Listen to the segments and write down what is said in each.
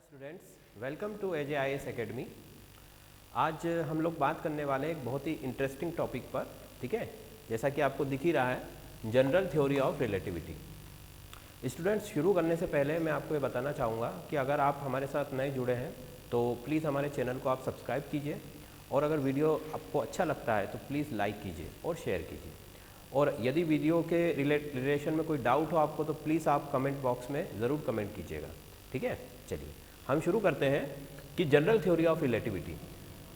Students, welcome to AJIS academy. आज हम लोग बात करने वाले हैं एक बहुत ही इंटरेस्टिंग टॉपिक पर। ठीक है, जैसा कि आपको दिख ही रहा है, general theory of relativity. Students, शुरू करने से पहले मैं आपको ये बताना चाहूँगा कि अगर आप हमारे साथ नए जुड़े हैं तो प्लीज़ हमारे चैनल को आप सब्सक्राइब कीजिए, और अगर वीडियो आपको अच्छा लगता है तो प्लीज़ लाइक कीजिए और शेयर कीजिए। और यदि वीडियो के रिलेशन में कोई डाउट हो आपको तो प्लीज़ आप कमेंट बॉक्स में ज़रूर कमेंट कीजिएगा। ठीक है, चलिए हम शुरू करते हैं कि general theory of relativity.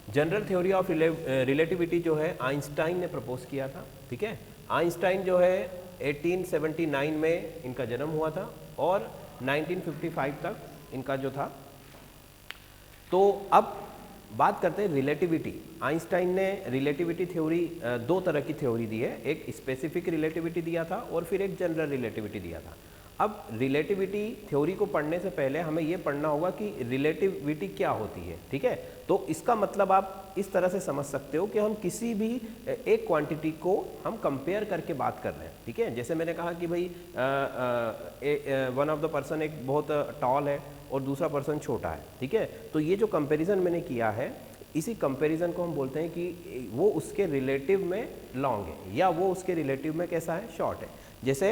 General theory of relativity जो है आइंस्टाइन ने प्रपोज किया था। ठीक है, आइंस्टाइन जो है 1879 में इनका जन्म हुआ था और 1955 तक इनका जो था। तो अब बात करते हैं रिलेटिविटी। आइंस्टाइन ने रिलेटिविटी थ्योरी दो तरह की थ्योरी दी है, एक स्पेसिफिक रिलेटिविटी दिया था और फिर एक जनरल रिलेटिविटी दिया था। अब रिलेटिविटी थ्योरी को पढ़ने से पहले हमें ये पढ़ना होगा कि रिलेटिविटी क्या होती है। ठीक है, तो इसका मतलब आप इस तरह से समझ सकते हो कि हम किसी भी एक क्वांटिटी को हम कंपेयर करके बात कर रहे हैं। ठीक है, जैसे मैंने कहा कि भाई वन ऑफ द पर्सन एक बहुत टॉल है और दूसरा पर्सन छोटा है। ठीक है, तो ये जो कंपैरिजन मैंने किया है, इसी कंपैरिजन को हम बोलते हैं कि वो उसके रिलेटिव में लॉन्ग है या वो उसके रिलेटिव में कैसा है, शॉर्ट है। जैसे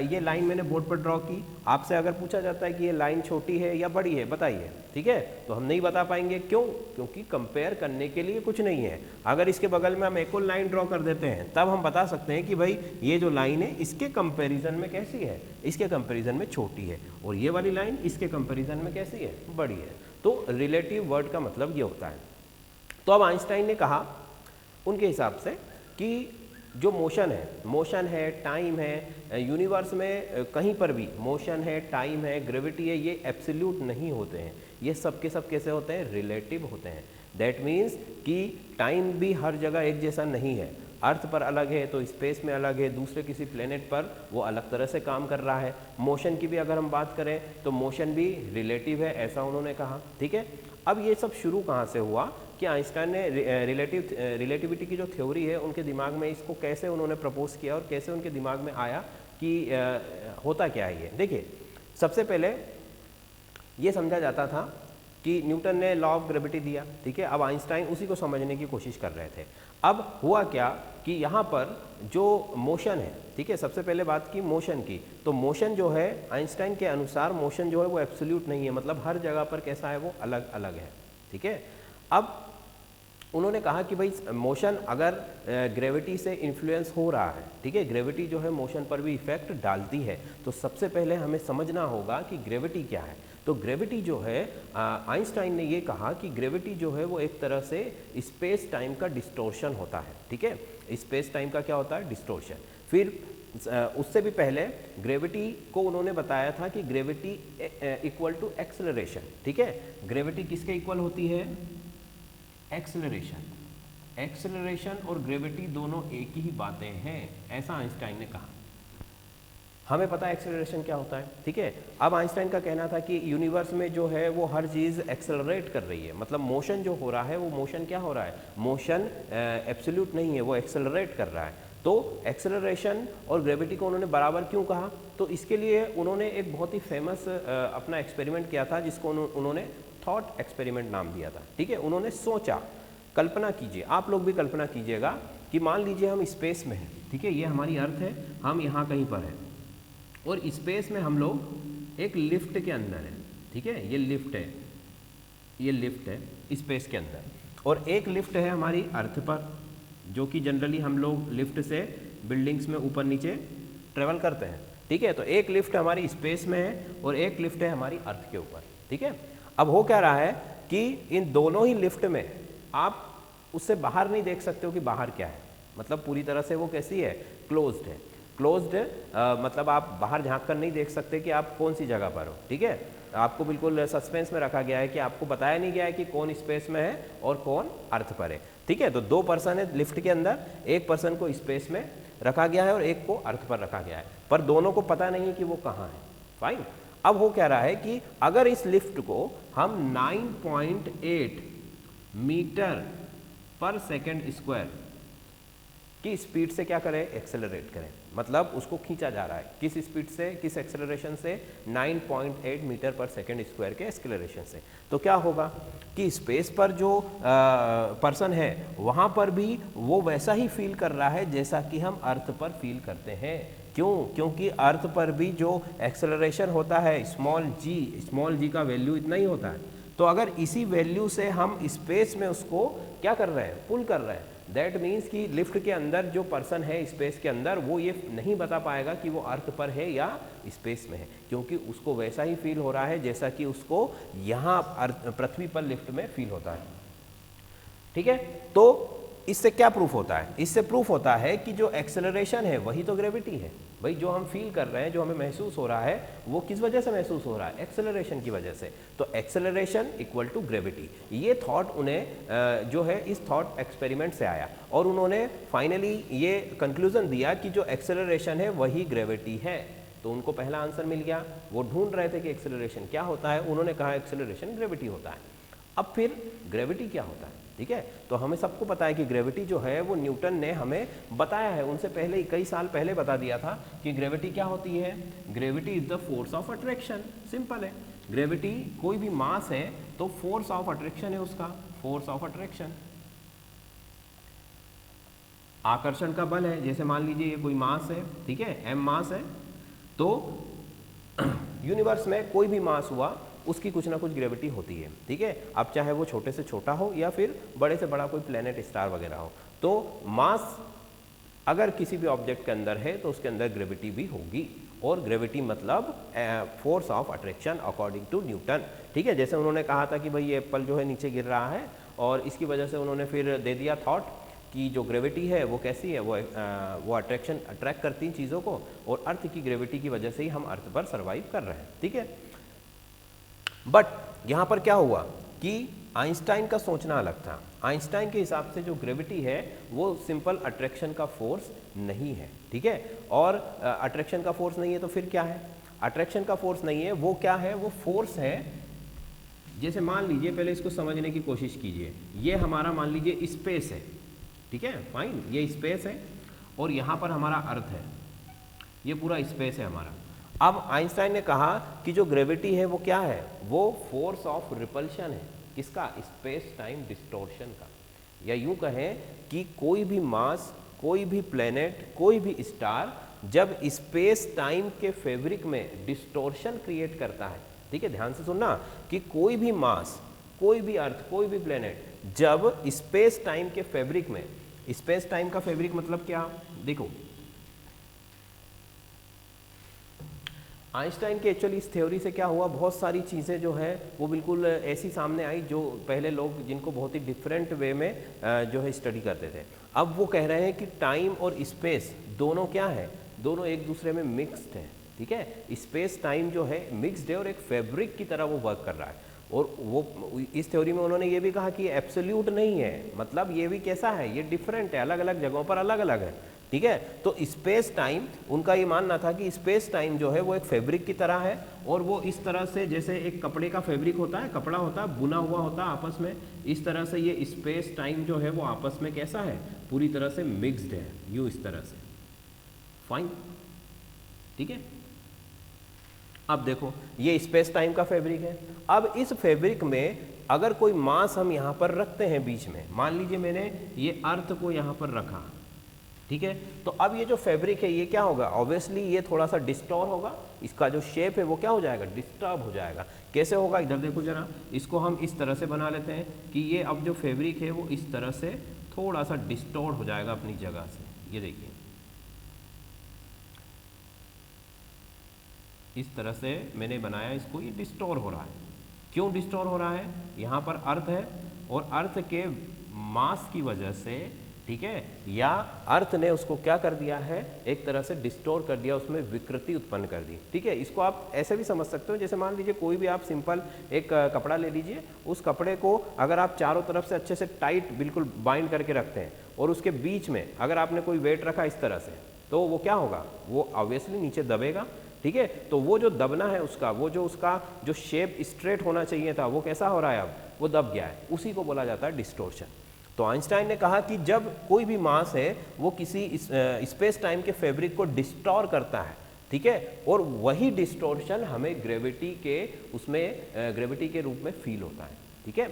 ये लाइन मैंने बोर्ड पर ड्रॉ की, आपसे अगर पूछा जाता है कि ये लाइन छोटी है या बड़ी है, बताइए। ठीक है, तो हम नहीं बता पाएंगे। क्यों? क्योंकि कंपेयर करने के लिए कुछ नहीं है। अगर इसके बगल में हम एक और लाइन ड्रॉ कर देते हैं तब हम बता सकते हैं कि भाई ये जो लाइन है इसके कंपेरिजन में कैसी है, इसके कंपेरिजन में छोटी है, और ये वाली लाइन इसके कंपेरिजन में कैसी है, बड़ी है। तो रिलेटिव वर्ड का मतलब ये होता है। तो अब आइंस्टाइन ने कहा उनके हिसाब से कि जो मोशन है, टाइम है, यूनिवर्स में कहीं पर भी मोशन है, टाइम है, ग्रेविटी है, ये एब्सोल्यूट नहीं होते हैं। ये सब के सब कैसे होते हैं, रिलेटिव होते हैं। दैट मीन्स कि टाइम भी हर जगह एक जैसा नहीं है। अर्थ पर अलग है तो स्पेस में अलग है, दूसरे किसी प्लेनेट पर वो अलग तरह से काम कर रहा है। मोशन की भी अगर हम बात करें तो मोशन भी रिलेटिव है, ऐसा उन्होंने कहा। ठीक है, अब ये सब शुरू कहाँ से हुआ कि आइंस्टाइन ने रिलेटिविटी की जो थ्योरी है उनके दिमाग में इसको कैसे उन्होंने प्रपोज किया और कैसे उनके दिमाग में आया कि होता क्या है ये। देखिए, सबसे पहले ये समझा जाता था कि न्यूटन ने लॉ ऑफ ग्रेविटी दिया। ठीक है, अब आइंस्टाइन उसी को समझने की कोशिश कर रहे थे। अब हुआ क्या कि यहाँ पर जो मोशन है, ठीक है, सबसे पहले बात की मोशन की, तो मोशन जो है आइंस्टाइन के अनुसार मोशन जो है वो एब्सोल्यूट नहीं है, मतलब हर जगह पर कैसा है, वो अलग अलग है। ठीक है, अब उन्होंने कहा कि भाई मोशन अगर ग्रेविटी से इन्फ्लुएंस हो रहा है, ठीक है, ग्रेविटी जो है मोशन पर भी इफेक्ट डालती है, तो सबसे पहले हमें समझना होगा कि ग्रेविटी क्या है। तो ग्रेविटी जो है आइंस्टाइन ने ये कहा कि ग्रेविटी जो है वो एक तरह से स्पेस टाइम का डिस्टोर्शन होता है। ठीक है, स्पेस टाइम का क्या होता है, डिस्टोर्शन। फिर उससे भी पहले ग्रेविटी को उन्होंने बताया था कि ग्रेविटी इक्वल टू एक्सेलरेशन। ठीक है, ग्रेविटी किसके इक्वल होती है, एक्सेलरेशन। एक्सेलरेशन और ग्रेविटी दोनों एक ही बातें हैं, ऐसा आइंस्टाइन ने कहा। हमें पता है एक्सेलरेशन क्या होता है। ठीक है, अब आइंस्टाइन का कहना था कि यूनिवर्स में जो है वो हर चीज़ एक्सेलरेट कर रही है, मतलब मोशन जो हो रहा है वो मोशन क्या हो रहा है, मोशन एब्सोल्यूट नहीं है, वो एक्सेलरेट कर रहा है। तो एक्सेलरेशन और ग्रेविटी को उन्होंने बराबर क्यों कहा, तो इसके लिए उन्होंने एक बहुत ही फेमस अपना एक्सपेरिमेंट किया था जिसको उन्होंने थॉट एक्सपेरिमेंट नाम दिया था। ठीक है, उन्होंने सोचा, कल्पना कीजिए, आप लोग भी कल्पना कीजिएगा कि मान लीजिए हम स्पेस में हैं। ठीक है, ये हमारी अर्थ है, हम यहाँ कहीं पर हैं और स्पेस में हम लोग एक लिफ्ट के अंदर हैं। ठीक है, ये लिफ्ट है, ये लिफ्ट है स्पेस के अंदर, और एक लिफ्ट है हमारी अर्थ पर, जो कि जनरली हम लोग लिफ्ट से बिल्डिंग्स में ऊपर नीचे ट्रेवल करते हैं। ठीक है, तो एक लिफ्ट हमारी स्पेस में है और एक लिफ्ट है हमारी अर्थ के ऊपर। ठीक है, अब हो क्या रहा है कि इन दोनों ही लिफ्ट में आप उससे बाहर नहीं देख सकते हो कि बाहर क्या है, मतलब पूरी तरह से वो कैसी है, क्लोज्ड है। क्लोज्ड मतलब आप बाहर झांक कर नहीं देख सकते कि आप कौन सी जगह पर हो। ठीक है, आपको बिल्कुल सस्पेंस में रखा गया है कि आपको बताया नहीं गया है कि कौन स्पेस में है और कौन अर्थ पर है। ठीक है, तो दो पर्सन है लिफ्ट के अंदर, एक पर्सन को स्पेस में रखा गया है और एक को अर्थ पर रखा गया है, पर दोनों को पता नहीं है कि वो कहाँ है। फाइन, अब हो क्या रहा है कि अगर इस लिफ्ट को हम 9.8 मीटर पर सेकेंड स्क्वायर कि स्पीड से क्या करें, एक्सेलरेट करें, मतलब उसको खींचा जा रहा है किस स्पीड से, किस एक्सेलरेशन से, 9.8 मीटर पर सेकेंड स्क्वायर के एक्सेलरेशन से। तो क्या होगा कि स्पेस पर जो पर्सन है वहाँ पर भी वो वैसा ही फील कर रहा है जैसा कि हम अर्थ पर फील करते हैं। क्यों? क्योंकि अर्थ पर भी जो एक्सेलरेशन होता है स्मॉल जी का वैल्यू इतना ही होता है। तो अगर इसी वैल्यू से हम स्पेस में उसको क्या कर रहे हैं, पुल कर रहे हैं, दैट मीन्स कि लिफ्ट के अंदर जो पर्सन है स्पेस के अंदर वो ये नहीं बता पाएगा कि वो अर्थ पर है या स्पेस में है, क्योंकि उसको वैसा ही फील हो रहा है जैसा कि उसको यहाँ पृथ्वी पर लिफ्ट में फील होता है। ठीक है, तो इससे क्या प्रूफ होता है? इससे प्रूफ होता है कि जो एक्सेलरेशन है वही तो ग्रेविटी है। भाई जो हम फील कर रहे हैं, जो हमें महसूस हो रहा है, वो किस वजह से महसूस हो रहा है? एक्सेलरेशन की वजह से। तो एक्सेलरेशन इक्वल टू ग्रेविटी, ये थॉट उन्हें जो है इस थॉट एक्सपेरिमेंट से आया और उन्होंने फाइनली ये कंक्लूजन दिया कि जो एक्सेलरेशन है वही ग्रेविटी है। तो उनको पहला आंसर मिल गया। वो ढूंढ रहे थे कि एक्सेलरेशन क्या होता है, उन्होंने कहा एक्सेलरेशन ग्रेविटी होता है। अब फिर ग्रेविटी क्या होता है? ठीक है, तो हमें सबको पता है कि ग्रेविटी जो है वो न्यूटन ने हमें बताया है, उनसे पहले कई साल पहले बता दिया था कि ग्रेविटी क्या होती है। Gravity is the force of attraction. Simple है, ग्रेविटी कोई भी मास है तो फोर्स ऑफ अट्रैक्शन है उसका, फोर्स ऑफ अट्रैक्शन। आकर्षण का बल है, जैसे मान लीजिए ये कोई मास है, ठीक है, m मास है, तो यूनिवर्स में कोई भी मास हुआ उसकी कुछ ना कुछ ग्रेविटी होती है। ठीक है, अब चाहे वो छोटे से छोटा हो या फिर बड़े से बड़ा कोई प्लेनेट स्टार वगैरह हो, तो मास अगर किसी भी ऑब्जेक्ट के अंदर है तो उसके अंदर ग्रेविटी भी होगी। और ग्रेविटी मतलब force of attraction according to Newton. ठीक है, जैसे उन्होंने कहा था कि भाई ये एप्पल जो है नीचे गिर रहा है और इसकी वजह से उन्होंने फिर दे दिया थॉट कि जो ग्रेविटी है वो कैसी है, वो अट्रैक्ट करती हैं चीज़ों को, और अर्थ की ग्रेविटी की वजह से ही हम अर्थ पर सर्वाइव कर रहे हैं। ठीक है, बट यहाँ पर क्या हुआ कि आइंस्टाइन का सोचना अलग था। आइंस्टाइन के हिसाब से जो ग्रेविटी है वो सिंपल अट्रैक्शन का फोर्स नहीं है। ठीक है, और अट्रैक्शन का फोर्स नहीं है तो फिर क्या है? अट्रैक्शन का फोर्स नहीं है, वो क्या है? वो फोर्स है। जैसे मान लीजिए, पहले इसको समझने की कोशिश कीजिए, ये हमारा मान लीजिए स्पेस है, ठीक है, फाइन, ये स्पेस है और यहाँ पर हमारा अर्थ है, ये पूरा स्पेस है हमारा। अब आइंस्टाइन ने कहा कि जो ग्रेविटी है वो क्या है? वो फोर्स ऑफ रिपल्शन है। किसका? स्पेस टाइम डिस्टॉर्शन का। या यूं कहें कि कोई भी मास, कोई भी प्लेनेट, कोई भी स्टार जब स्पेस टाइम के फैब्रिक में डिस्टॉर्शन क्रिएट करता है, ठीक है, ध्यान से सुनना, कि कोई भी मास, कोई भी अर्थ, कोई भी प्लेनेट जब स्पेस टाइम के फैब्रिक में, स्पेस टाइम का फैब्रिक मतलब क्या? देखो, आइंस्टाइन के एक्चुअली इस थ्योरी से क्या हुआ, बहुत सारी चीज़ें जो है वो बिल्कुल ऐसी सामने आई जो पहले लोग जिनको बहुत ही डिफरेंट वे में जो है स्टडी करते थे। अब वो कह रहे हैं कि टाइम और स्पेस दोनों क्या है? दोनों एक दूसरे में मिक्स्ड है। ठीक है, स्पेस टाइम जो है मिक्स्ड है और एक फैब्रिक की तरह वो वर्क कर रहा है। और वो इस थ्योरी में उन्होंने ये भी कहा कि ये एब्सोल्यूट नहीं है, मतलब ये भी कैसा है, ये डिफरेंट है, अलग अलग जगहों पर अलग अलग है। ठीक है, तो स्पेस टाइम, उनका ये मानना था कि स्पेस टाइम जो है वो एक फैब्रिक की तरह है और वो इस तरह से, जैसे एक कपड़े का फैब्रिक होता है, कपड़ा होता है, बुना हुआ होता है आपस में, इस तरह से ये स्पेस टाइम जो है वो आपस में कैसा है? पूरी तरह से मिक्स्ड है, यूँ इस तरह से। फाइन, ठीक है। अब देखो, ये स्पेस टाइम का फैब्रिक है। अब इस फैब्रिक में अगर कोई मास हम यहाँ पर रखते हैं बीच में, मान लीजिए मैंने ये अर्थ को यहाँ पर रखा, ठीक है, तो अब ये जो फैब्रिक है ये क्या होगा? ऑब्वियसली ये थोड़ा सा डिस्टॉर्ट होगा, इसका जो शेप है वो क्या हो जाएगा? डिस्टर्ब हो जाएगा। कैसे होगा? इधर देखो जरा, इसको हम इस तरह से बना लेते हैं कि ये अब जो फैब्रिक है वो इस तरह से थोड़ा सा डिस्टॉर्ट हो जाएगा अपनी जगह से। ये देखिए, इस तरह से मैंने बनाया इसको, ये डिस्टॉर्ट हो रहा है। क्यों डिस्टॉर्ट हो रहा है? यहाँ पर अर्थ है और अर्थ के मास की वजह से, ठीक है, या अर्थ ने उसको क्या कर दिया है? एक तरह से डिस्टॉर्ट कर दिया, उसमें विकृति उत्पन्न कर दी। ठीक है, इसको आप ऐसे भी समझ सकते हो, जैसे मान लीजिए कोई भी आप सिंपल एक कपड़ा ले लीजिए, उस कपड़े को अगर आप चारों तरफ से अच्छे से टाइट बिल्कुल बाइंड करके रखते हैं और उसके बीच में अगर आपने कोई वेट रखा इस तरह से, तो वो क्या होगा? वो ऑब्वियसली नीचे दबेगा। ठीक है, तो वो जो दबना है उसका, वो जो उसका जो शेप स्ट्रेट होना चाहिए था, वो कैसा हो रहा है? अब वो दब गया है, उसी को बोला जाता है डिस्टॉर्शन। तो आइंस्टाइन ने कहा कि जब कोई भी मास है वो किसी स्पेस टाइम के फैब्रिक को डिस्टॉर्ट करता है, ठीक है, और वही डिस्टॉर्शन हमें ग्रेविटी के रूप में फील होता है, ठीक है।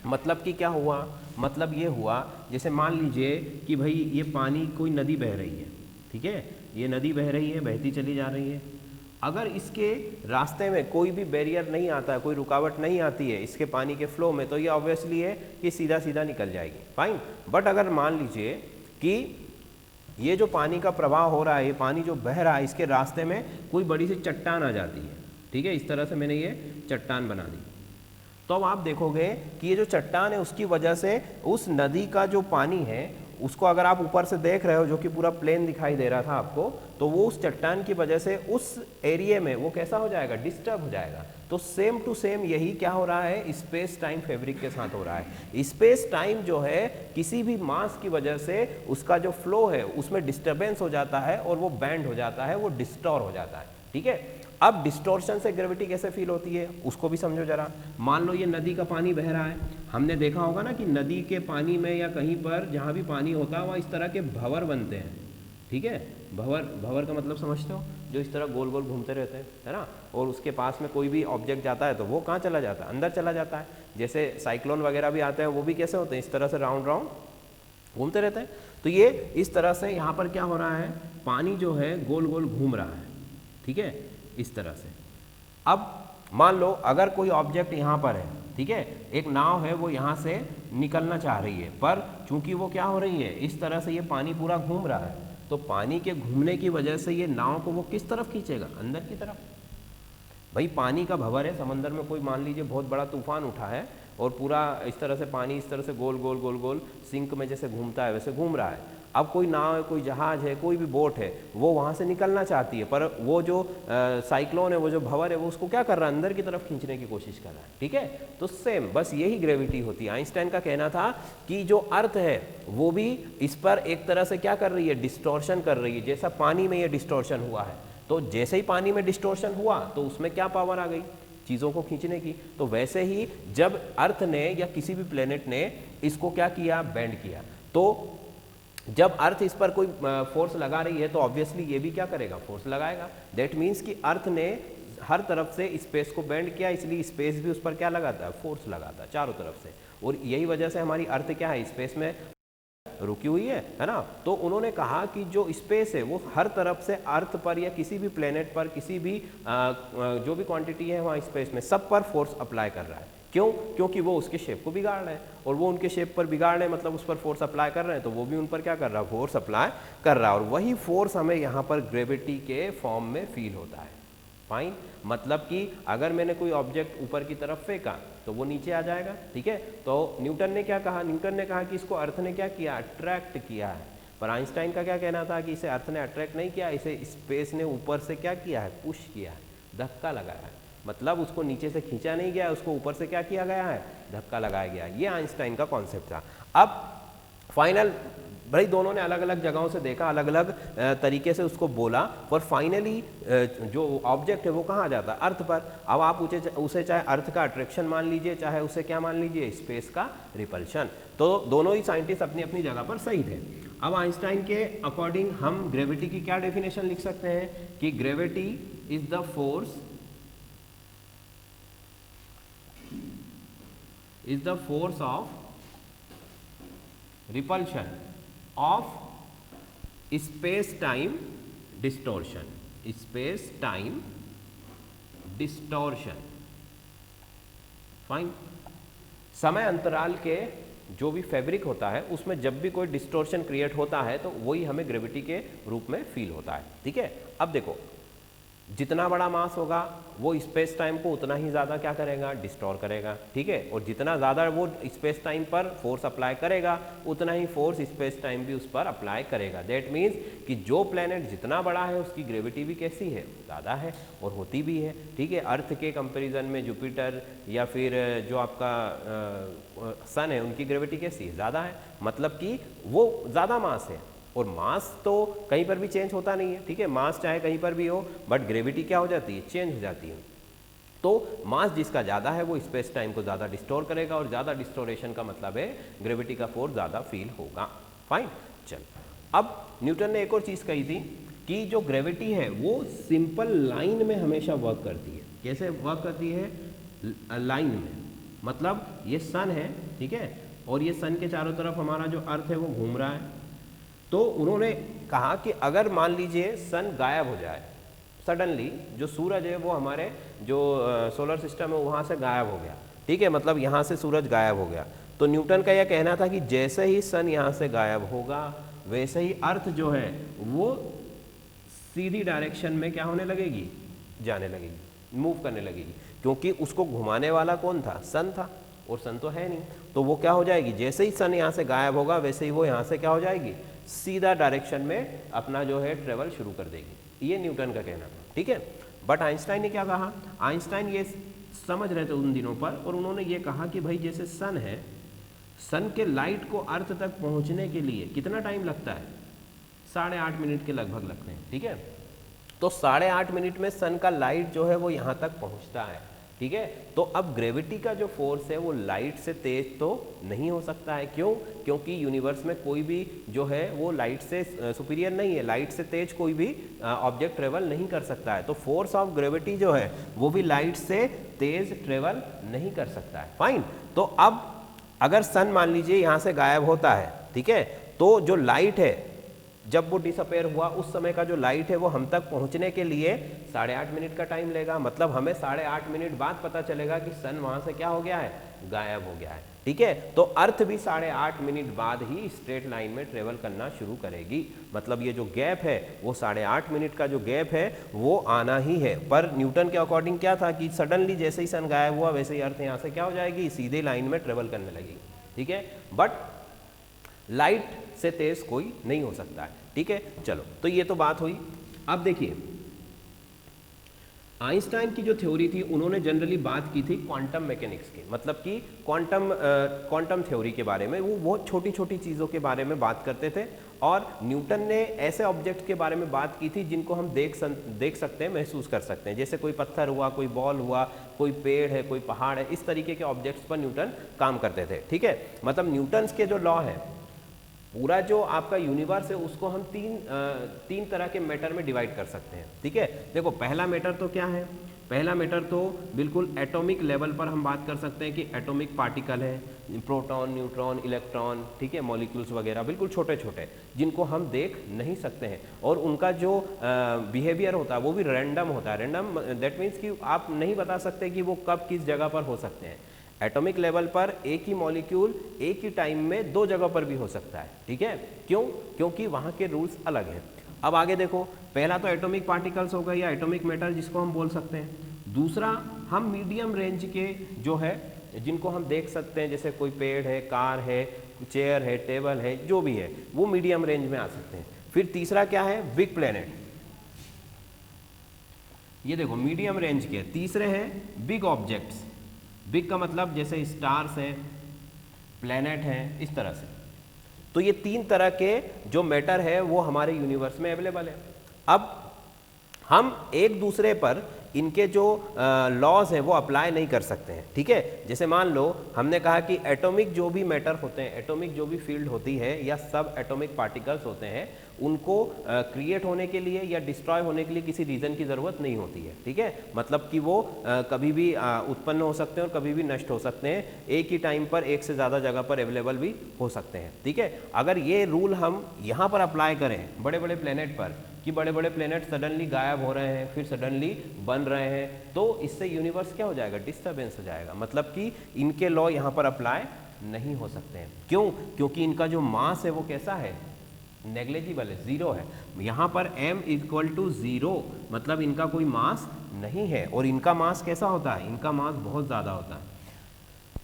मतलब कि क्या हुआ, मतलब ये हुआ जैसे मान लीजिए कि भाई ये पानी कोई नदी बह रही है, ठीक है, ये नदी बह रही है, बहती चली जा रही है। अगर इसके रास्ते में कोई भी बैरियर नहीं आता है, कोई रुकावट नहीं आती है इसके पानी के फ्लो में, तो ये ऑब्वियसली है कि सीधा सीधा निकल जाएगी, फाइन। बट अगर मान लीजिए कि ये जो पानी का प्रवाह हो रहा है, ये पानी जो बह रहा है, इसके रास्ते में कोई बड़ी सी चट्टान आ जाती है, ठीक है, इस तरह से मैंने ये चट्टान बना दी, तो अब आप देखोगे कि ये जो चट्टान है उसकी वजह से उस नदी का जो पानी है उसको अगर आप ऊपर से देख रहे हो, जो कि पूरा प्लेन दिखाई दे रहा था आपको, तो वो उस चट्टान की वजह से उस एरिया में वो कैसा हो जाएगा, डिस्टर्ब हो जाएगा। तो सेम टू सेम यही क्या हो रहा है, स्पेस टाइम फैब्रिक के साथ हो रहा है। स्पेस टाइम जो है किसी भी मास की वजह से उसका जो फ्लो है उसमें डिस्टर्बेंस हो जाता है और वो बैंड हो जाता है, वो डिस्टॉर्ट हो जाता है, ठीक है। अब डिस्टॉर्शन से ग्रेविटी कैसे फील होती है उसको भी समझो जरा। मान लो ये नदी का पानी बह रहा है, हमने देखा होगा ना कि नदी के पानी में या कहीं पर जहाँ भी पानी होता है वहाँ इस तरह के भंवर बनते हैं, ठीक है। भंवर का मतलब समझते हो, जो इस तरह गोल गोल घूमते रहते हैं, है ना, और उसके पास में कोई भी ऑब्जेक्ट जाता है तो वो कहाँ चला जाता है, अंदर चला जाता है। जैसे साइक्लोन वगैरह भी आते हैं, वो भी कैसे होते हैं, इस तरह से राउंड राउंड घूमते रहते हैं। तो ये इस तरह से यहाँ पर क्या हो रहा है, पानी जो है गोल गोल घूम रहा है, ठीक है, इस तरह से। अब मान लो अगर कोई ऑब्जेक्ट यहाँ पर है, ठीक है, एक नाव है, वो यहाँ से निकलना चाह रही है, पर चूंकि वो क्या हो रही है, इस तरह से ये पानी पूरा घूम रहा है, तो पानी के घूमने की वजह से ये नाव को वो किस तरफ खींचेगा, अंदर की तरफ। भाई पानी का भंवर है, समंदर में कोई मान लीजिए बहुत बड़ा तूफान उठा है और पूरा इस तरह से पानी इस तरह से गोल गोल गोल गोल सिंक में जैसे घूमता है वैसे घूम रहा है। अब कोई नाव है, कोई जहाज है, कोई भी बोट है, वो वहाँ से निकलना चाहती है, पर वो जो साइक्लोन है, वो जो भंवर है, वो उसको क्या कर रहा है, अंदर की तरफ खींचने की कोशिश कर रहा है, ठीक है। तो सेम बस यही ग्रेविटी होती है। आइंस्टाइन का कहना था कि जो अर्थ है वो भी इस पर एक तरह से क्या कर रही है, डिस्टॉर्शन कर रही है, जैसा पानी में ये डिस्टॉर्शन हुआ है। तो जैसे ही पानी में डिस्टॉर्शन हुआ तो उसमें क्या पावर आ गई, चीज़ों को खींचने की। तो वैसे ही जब अर्थ ने या किसी भी प्लेनेट ने इसको क्या किया, बेंड किया, तो जब अर्थ इस पर कोई फोर्स लगा रही है तो ऑब्वियसली ये भी क्या करेगा, फोर्स लगाएगा। दैट मीन्स कि अर्थ ने हर तरफ से स्पेस को बेंड किया, इसलिए स्पेस भी उस पर क्या लगाता है, फोर्स लगाता है चारों तरफ से। और यही वजह से हमारी अर्थ क्या है, स्पेस में रुकी हुई है ना। तो उन्होंने कहा कि जो स्पेस है वो हर तरफ से अर्थ पर या किसी भी प्लेनेट पर, किसी भी जो भी क्वांटिटी है वहाँ स्पेस में, सब पर फोर्स अप्लाई कर रहा है। क्यों, क्योंकि वो उसके शेप को बिगाड़ रहे हैं, और वो उनके शेप पर बिगाड़ रहे हैं, मतलब उस पर फोर्स अप्लाई कर रहे हैं, तो वो भी उन पर क्या कर रहा है, फोर्स अप्लाई कर रहा है। और वही फोर्स हमें यहाँ पर ग्रेविटी के फॉर्म में फील होता है, फाइन। मतलब कि अगर मैंने कोई ऑब्जेक्ट ऊपर की तरफ फेंका तो वो नीचे आ जाएगा, ठीक है। तो न्यूटन ने क्या कहा, न्यूटन ने कहा कि इसको अर्थ ने क्या किया, अट्रैक्ट किया है। पर आइंस्टाइन का क्या कहना था कि इसे अर्थ ने अट्रैक्ट नहीं किया, इसे स्पेस ने ऊपर से क्या किया है, पुश किया है, धक्का लगाया है। मतलब उसको नीचे से खींचा नहीं गया, उसको ऊपर से क्या किया गया है, धक्का लगाया गया। ये आइंस्टाइन का कॉन्सेप्ट था। अब फाइनल, भाई दोनों ने अलग अलग जगहों से देखा, अलग अलग तरीके से उसको बोला, पर फाइनली जो ऑब्जेक्ट है वो कहाँ आ जाता है, अर्थ पर। अब आप उसे चाहे अर्थ का अट्रैक्शन मान लीजिए, चाहे उसे क्या मान लीजिए, स्पेस का रिपल्शन। तो दोनों ही साइंटिस्ट अपनी अपनी जगह पर सही थे। अब आइंस्टाइन के अकॉर्डिंग हम ग्रेविटी की क्या डेफिनेशन लिख सकते हैं कि gravity is the force of repulsion of space-time distortion, space-time distortion, fine. समय अंतराल के जो भी फैब्रिक होता है उसमें जब भी कोई डिस्टॉर्शन क्रिएट होता है तो वही हमें ग्रेविटी के रूप में फील होता है, ठीक है। अब देखो, जितना बड़ा मास होगा वो स्पेस टाइम को उतना ही ज़्यादा क्या करेगा, डिस्टॉर्ट करेगा, ठीक है। और जितना ज़्यादा वो स्पेस टाइम पर फोर्स अप्लाई करेगा उतना ही फोर्स स्पेस टाइम भी उस पर अप्लाई करेगा। दैट मीन्स कि जो प्लेनेट जितना बड़ा है उसकी ग्रेविटी भी कैसी है, ज़्यादा है, और होती भी है, ठीक है। अर्थ के कंपेरिजन में जुपिटर या फिर जो आपका सन है उनकी ग्रेविटी कैसी है, ज़्यादा है। मतलब कि वो ज़्यादा मास है, और मास तो कहीं पर भी चेंज होता नहीं है, ठीक है। मास चाहे कहीं पर भी हो, बट ग्रेविटी क्या हो जाती है, चेंज हो जाती है। तो मास जिसका ज़्यादा है वो स्पेस टाइम को ज़्यादा डिस्टोर करेगा, और ज़्यादा डिस्टोरेशन का मतलब है ग्रेविटी का फोर्स ज़्यादा फील होगा। फाइन, चल अब न्यूटन ने एक और चीज़ कही थी कि जो ग्रेविटी है वो सिंपल लाइन में हमेशा वर्क करती है। कैसे वर्क करती है? लाइन में, मतलब ये सन है, ठीक है, और ये सन के चारों तरफ हमारा जो अर्थ है वो घूम रहा है। तो उन्होंने कहा कि अगर मान लीजिए सन गायब हो जाए सडनली, जो सूरज है वो हमारे जो सोलर सिस्टम है वहाँ से गायब हो गया, ठीक है, मतलब यहाँ से सूरज गायब हो गया, तो न्यूटन का यह कहना था कि जैसे ही सन यहाँ से गायब होगा वैसे ही अर्थ जो है वो सीधी डायरेक्शन में क्या होने लगेगी? जाने लगेगी, मूव करने लगेगी, क्योंकि उसको घुमाने वाला कौन था? सन था, और सन तो है नहीं, तो वो क्या हो जाएगी? जैसे ही सन यहाँ से गायब होगा वैसे ही वो यहाँ से क्या हो जाएगी? सीधा डायरेक्शन में अपना जो है ट्रेवल शुरू कर देगी। ये न्यूटन का कहना था, ठीक है। बट आइंस्टाइन ने क्या कहा? आइंस्टाइन ये समझ रहे थे उन दिनों पर, और उन्होंने ये कहा कि भाई जैसे सन है, सन के लाइट को अर्थ तक पहुंचने के लिए कितना टाइम लगता है? 8.5 मिनट के लगभग लगते हैं, ठीक है। तो 8.5 मिनट में सन का लाइट जो है वो यहाँ तक पहुँचता है, ठीक है। तो अब ग्रेविटी का जो फोर्स है वो लाइट से तेज तो नहीं हो सकता है। क्यों? क्योंकि यूनिवर्स में कोई भी जो है वो लाइट से सुपीरियर नहीं है, लाइट से तेज कोई भी ऑब्जेक्ट ट्रेवल नहीं कर सकता है। तो फोर्स ऑफ ग्रेविटी जो है वो भी लाइट से तेज ट्रेवल नहीं कर सकता है। फाइन, तो अब अगर सन मान लीजिए यहाँ से गायब होता है, ठीक है, तो जो लाइट है जब वो डिसअपेयर हुआ उस समय का जो लाइट है वो हम तक पहुंचने के लिए 8.5 मिनट का टाइम लेगा। मतलब हमें 8.5 मिनट बाद पता चलेगा कि सन वहां से क्या हो गया है? गायब हो गया है, ठीक है। तो अर्थ भी 8.5 मिनट बाद ही स्ट्रेट लाइन में ट्रेवल करना शुरू करेगी। मतलब ये जो गैप है वो 8.5 मिनट का जो गैप है वो आना ही है। पर न्यूटन के अकॉर्डिंग क्या था कि सडनली जैसे ही सन गायब हुआ वैसे ही अर्थ यहाँ से क्या हो जाएगी? सीधे लाइन में ट्रेवल करने लगेगी, ठीक है। बट लाइट से तेज कोई नहीं हो सकता है, ठीक है। चलो, तो ये तो बात हुई। अब देखिए आइंस्टाइन की जो थ्योरी थी उन्होंने जनरली बात की थी क्वांटम मैकेनिक्स की, मतलब कि क्वांटम थ्योरी के बारे में। वो बहुत छोटी छोटी चीज़ों के बारे में बात करते थे, और न्यूटन ने ऐसे ऑब्जेक्ट के बारे में बात की थी जिनको हम देख सकते हैं, महसूस कर सकते हैं। जैसे कोई पत्थर हुआ, कोई बॉल हुआ, कोई पेड़ है, कोई पहाड़ है, इस तरीके के ऑब्जेक्ट्स पर न्यूटन काम करते थे, ठीक है। मतलब न्यूटन्स के जो लॉ है, पूरा जो आपका यूनिवर्स है उसको हम तीन तरह के मैटर में डिवाइड कर सकते हैं, ठीक है। देखो पहला मैटर तो क्या है? पहला मैटर तो बिल्कुल एटॉमिक लेवल पर हम बात कर सकते हैं कि एटॉमिक पार्टिकल है, प्रोटॉन, न्यूट्रॉन, इलेक्ट्रॉन, ठीक है, मॉलिक्यूल्स वगैरह, बिल्कुल छोटे छोटे जिनको हम देख नहीं सकते हैं, और उनका जो बिहेवियर होता है वो भी रैंडम होता है। रैंडम दैट मीन्स कि आप नहीं बता सकते कि वो कब किस जगह पर हो सकते हैं। एटॉमिक लेवल पर एक ही मॉलिक्यूल एक ही टाइम में 2 जगह पर भी हो सकता है, ठीक है। क्यों? क्योंकि वहाँ के रूल्स अलग हैं। अब आगे देखो, पहला तो एटॉमिक पार्टिकल्स हो गए या एटॉमिक मैटर जिसको हम बोल सकते हैं। दूसरा, हम मीडियम रेंज के जो है जिनको हम देख सकते हैं, जैसे कोई पेड़ है, कार है, चेयर है, टेबल है, जो भी है वो मीडियम रेंज में आ सकते हैं। फिर तीसरा क्या है? Big planet. ये देखो मीडियम रेंज के। तीसरे हैं बिग ऑब्जेक्ट्स। बिग का मतलब जैसे स्टार्स हैं, प्लैनेट हैं, इस तरह से। तो ये 3 तरह के जो मैटर है वो हमारे यूनिवर्स में अवेलेबल है। अब हम एक दूसरे पर इनके जो लॉज हैं वो अप्लाई नहीं कर सकते हैं, ठीक है। जैसे मान लो हमने कहा कि एटॉमिक जो भी मैटर होते हैं, एटॉमिक जो भी फील्ड होती है या सब एटॉमिक पार्टिकल्स होते हैं, उनको क्रिएट होने के लिए या डिस्ट्रॉय होने के लिए किसी रीज़न की ज़रूरत नहीं होती है, ठीक है। मतलब कि वो कभी भी उत्पन्न हो सकते हैं और कभी भी नष्ट हो सकते हैं, एक ही टाइम पर एक से ज़्यादा जगह पर अवेलेबल भी हो सकते हैं, ठीक है। अगर ये रूल हम यहाँ पर अप्लाई करें बड़े बड़े प्लेनेट पर कि बड़े बड़े प्लेनेट सडनली गायब हो रहे हैं, फिर सडनली बन रहे हैं, तो इससे यूनिवर्स क्या हो जाएगा? डिस्टर्बेंस हो जाएगा। मतलब कि इनके लॉ यहाँ पर अप्लाई नहीं हो सकते हैं। क्यों? क्योंकि इनका जो मास है वो कैसा है? नेग्लिजिबल है, 0 है। यहाँ पर m = 0, मतलब इनका कोई मास नहीं है। और इनका मास कैसा होता है? इनका मास बहुत ज़्यादा होता है।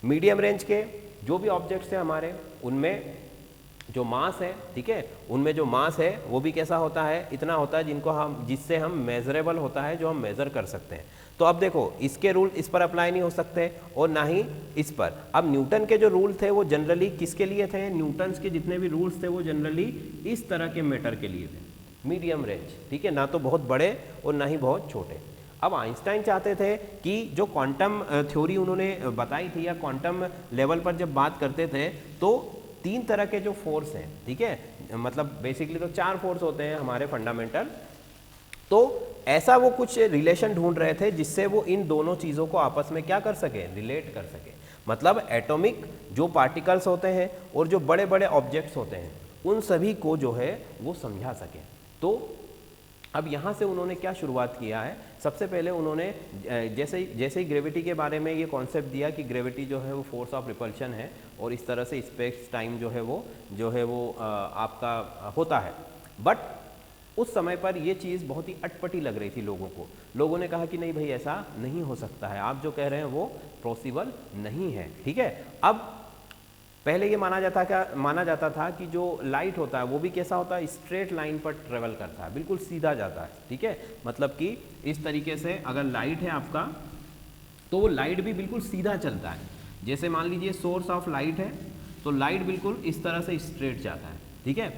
मीडियम रेंज के जो भी ऑब्जेक्ट्स हैं हमारे, उनमें जो मास है, ठीक है, उनमें जो मास है वो भी कैसा होता है? इतना होता है जिससे हम मेजरेबल होता है, जो हम मेज़र कर सकते हैं। तो अब देखो इसके रूल इस पर अप्लाई नहीं हो सकते और ना ही इस पर। अब न्यूटन के जो रूल थे वो जनरली किसके लिए थे? न्यूटन्स के जितने भी रूल्स थे वो जनरली इस तरह के मैटर के लिए थे, मीडियम रेंज, ठीक है, ना तो बहुत बड़े और ना ही बहुत छोटे। अब आइंस्टाइन चाहते थे कि जो क्वांटम थ्योरी उन्होंने बताई थी या क्वांटम लेवल पर जब बात करते थे तो 3 तरह के जो फोर्स हैं, ठीक है, मतलब बेसिकली तो 4 फोर्स होते हैं हमारे फंडामेंटल, तो ऐसा वो कुछ रिलेशन ढूंढ रहे थे जिससे वो इन दोनों चीज़ों को आपस में क्या कर सके, रिलेट कर सके। मतलब एटॉमिक जो पार्टिकल्स होते हैं और जो बड़े बड़े ऑब्जेक्ट्स होते हैं उन सभी को जो है वो समझा सके। तो अब यहाँ से उन्होंने क्या शुरुआत किया है, सबसे पहले उन्होंने जैसे ही ग्रेविटी के बारे में ये कॉन्सेप्ट दिया कि ग्रेविटी जो है वो फोर्स ऑफ रिपल्शन है और इस तरह से स्पेस टाइम जो है वो आपका होता है। बट उस समय पर ये चीज़ बहुत ही अटपटी लग रही थी लोगों को। लोगों ने कहा कि नहीं भाई ऐसा नहीं हो सकता है, आप जो कह रहे हैं वो पॉसिबल नहीं है, ठीक है। अब पहले ये माना जाता था कि जो लाइट होता है वो भी कैसा होता है, स्ट्रेट लाइन पर ट्रेवल करता है, बिल्कुल सीधा जाता है, ठीक है। मतलब कि इस तरीके से अगर लाइट है आपका तो वो लाइट भी बिल्कुल सीधा चलता है। जैसे मान लीजिए सोर्स ऑफ लाइट है तो लाइट बिल्कुल इस तरह से स्ट्रेट जाता है, ठीक है।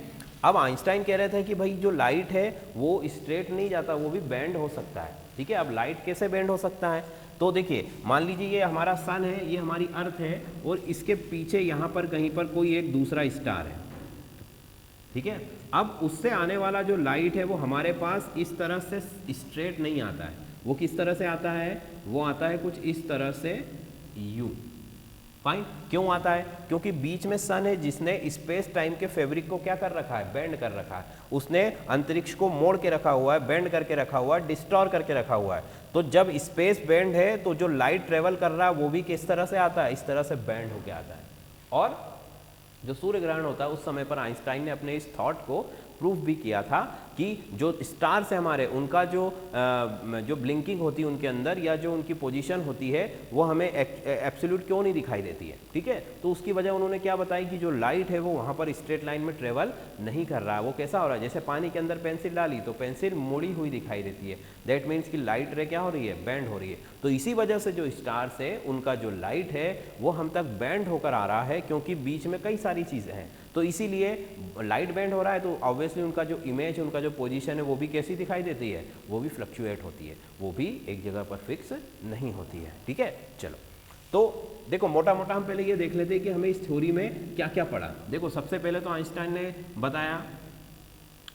अब आइंस्टाइन कह रहे थे कि भाई जो लाइट है वो स्ट्रेट नहीं जाता, वो भी बेंड हो सकता है, ठीक है। अब लाइट कैसे बेंड हो सकता है, तो देखिए मान लीजिए ये हमारा सन है, ये हमारी अर्थ है और इसके पीछे यहाँ पर कहीं पर कोई एक दूसरा स्टार है, ठीक है। अब उससे आने वाला जो लाइट है वो हमारे पास इस तरह से स्ट्रेट नहीं आता है, वो किस तरह से आता है, वो आता है कुछ इस तरह से यू। फाइन, क्यों आता है, क्योंकि बीच में सन है जिसने स्पेस टाइम के फैब्रिक को क्या कर रखा है, बेंड कर रखा है। उसने अंतरिक्ष को मोड़ के रखा हुआ है, बेंड करके रखा हुआ है, डिस्टॉर्ट करके रखा हुआ है। तो जब स्पेस बेंड है तो जो लाइट ट्रेवल कर रहा है वो भी किस तरह से आता है, इस तरह से बेंड होके आता है। और जो सूर्य ग्रहण होता है उस समय पर आइंस्टाइन ने अपने इस थॉट को प्रूफ भी किया था कि जो स्टार्स है हमारे, उनका जो ब्लिंकिंग होती है उनके अंदर या जो उनकी पोजीशन होती है वो हमें एब्सोल्यूट क्यों नहीं दिखाई देती है, ठीक है। तो उसकी वजह उन्होंने क्या बताई कि जो लाइट है वो वहाँ पर स्ट्रेट लाइन में ट्रेवल नहीं कर रहा है, वो कैसा हो रहा है, जैसे पानी के अंदर पेंसिल डाली तो पेंसिल मुड़ी हुई दिखाई देती है, दैट मीन्स कि लाइट रे क्या हो रही है, बैंड हो रही है। तो इसी वजह से जो स्टार्स है उनका जो लाइट है वो हम तक बैंड होकर आ रहा है, क्योंकि बीच में कई सारी चीज़ें हैं। तो इसीलिए लाइट बैंड हो रहा है तो ऑब्वियसली उनका जो इमेज है, उनका जो पोजीशन है वो भी कैसी दिखाई देती है, वो भी फ्लक्चुएट होती है, वो भी एक जगह पर फिक्स नहीं होती है, ठीक है। चलो तो देखो मोटा मोटा हम पहले ये देख लेते हैं कि हमें इस थ्योरी में क्या क्या पढ़ा। देखो सबसे पहले तो आइंस्टाइन ने बताया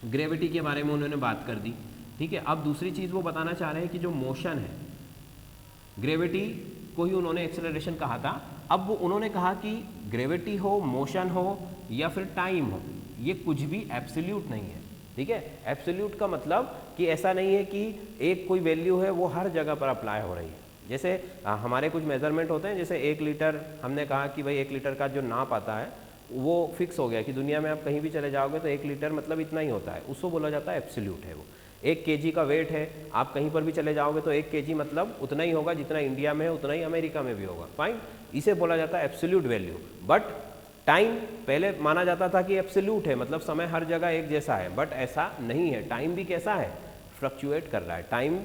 ग्रेविटी के बारे में, उन्होंने बात कर दी, ठीक है। अब दूसरी चीज़ वो बताना चाह रहे हैं कि जो मोशन है, ग्रेविटी को ही उन्होंने एक्सेलरेशन कहा था। अब वो उन्होंने कहा कि ग्रेविटी हो, मोशन हो या फिर टाइम हो, ये कुछ भी एब्सोल्यूट नहीं है, ठीक है। एब्सोल्यूट का मतलब कि ऐसा नहीं है कि एक कोई वैल्यू है वो हर जगह पर अप्लाई हो रही है। जैसे हमारे कुछ मेजरमेंट होते हैं, जैसे 1 लीटर, हमने कहा कि भाई 1 लीटर का जो नाप आता है वो फिक्स हो गया कि दुनिया में आप कहीं भी चले जाओगे तो 1 लीटर मतलब इतना ही होता है, उसको बोला जाता है एब्सोल्यूट है वो। 1 kg का वेट है, आप कहीं पर भी चले जाओगे तो 1 kg मतलब उतना ही होगा जितना इंडिया में है, उतना ही अमेरिका में भी होगा, फाइन। इसे बोला जाता है एब्सोल्यूट वैल्यू। बट टाइम पहले माना जाता था कि एब्सोल्यूट है, मतलब समय हर जगह एक जैसा है, बट ऐसा नहीं है। टाइम भी कैसा है, फ्लक्चुएट कर रहा है। टाइम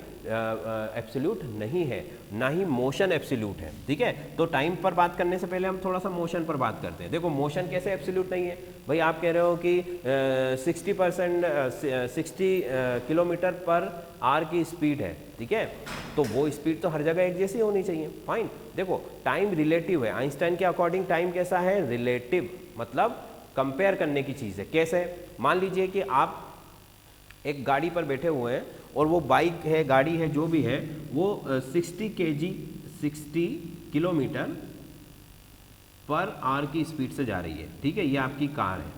एब्सोल्यूट नहीं है, ना ही मोशन एब्सोल्यूट है, ठीक है। तो टाइम पर बात करने से पहले हम थोड़ा सा मोशन पर बात करते हैं। देखो मोशन कैसे एब्सोल्यूट नहीं है, भाई आप कह रहे हो कि 60 किलोमीटर पर आवर की स्पीड है, ठीक है, तो वो स्पीड तो हर जगह एक जैसी होनी चाहिए, फाइन। देखो टाइम रिलेटिव है, आइंस्टाइन के अकॉर्डिंग टाइम कैसा है, रिलेटिव, मतलब कंपेयर करने की चीज़ है। कैसे, मान लीजिए कि आप एक गाड़ी पर बैठे हुए हैं और वो बाइक है, गाड़ी है, जो भी है, वो 60 किलोमीटर पर आवर की स्पीड से जा रही है, ठीक है। ये आपकी कार है,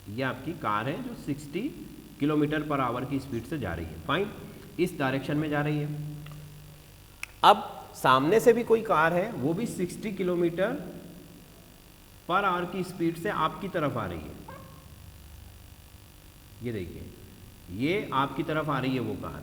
ये आपकी कार है जो 60 किलोमीटर पर आवर की स्पीड से जा रही है, फाइन, इस डायरेक्शन में जा रही है। अब सामने से भी कोई कार है, वो भी 60 किलोमीटर पर आवर की स्पीड से आपकी तरफ आ रही है। ये देखिए, ये आपकी तरफ आ रही है वो कार।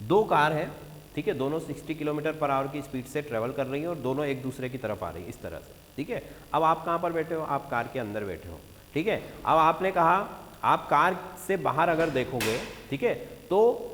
2 कार है, ठीक है, दोनों 60 किलोमीटर पर आवर की स्पीड से ट्रेवल कर रही है और दोनों एक दूसरे की तरफ आ रही है इस तरह से, ठीक है। अब आप कहाँ पर बैठे हो, आप कार के अंदर बैठे हो, ठीक है। अब आपने कहा आप कार से बाहर अगर देखोगे, ठीक है, तो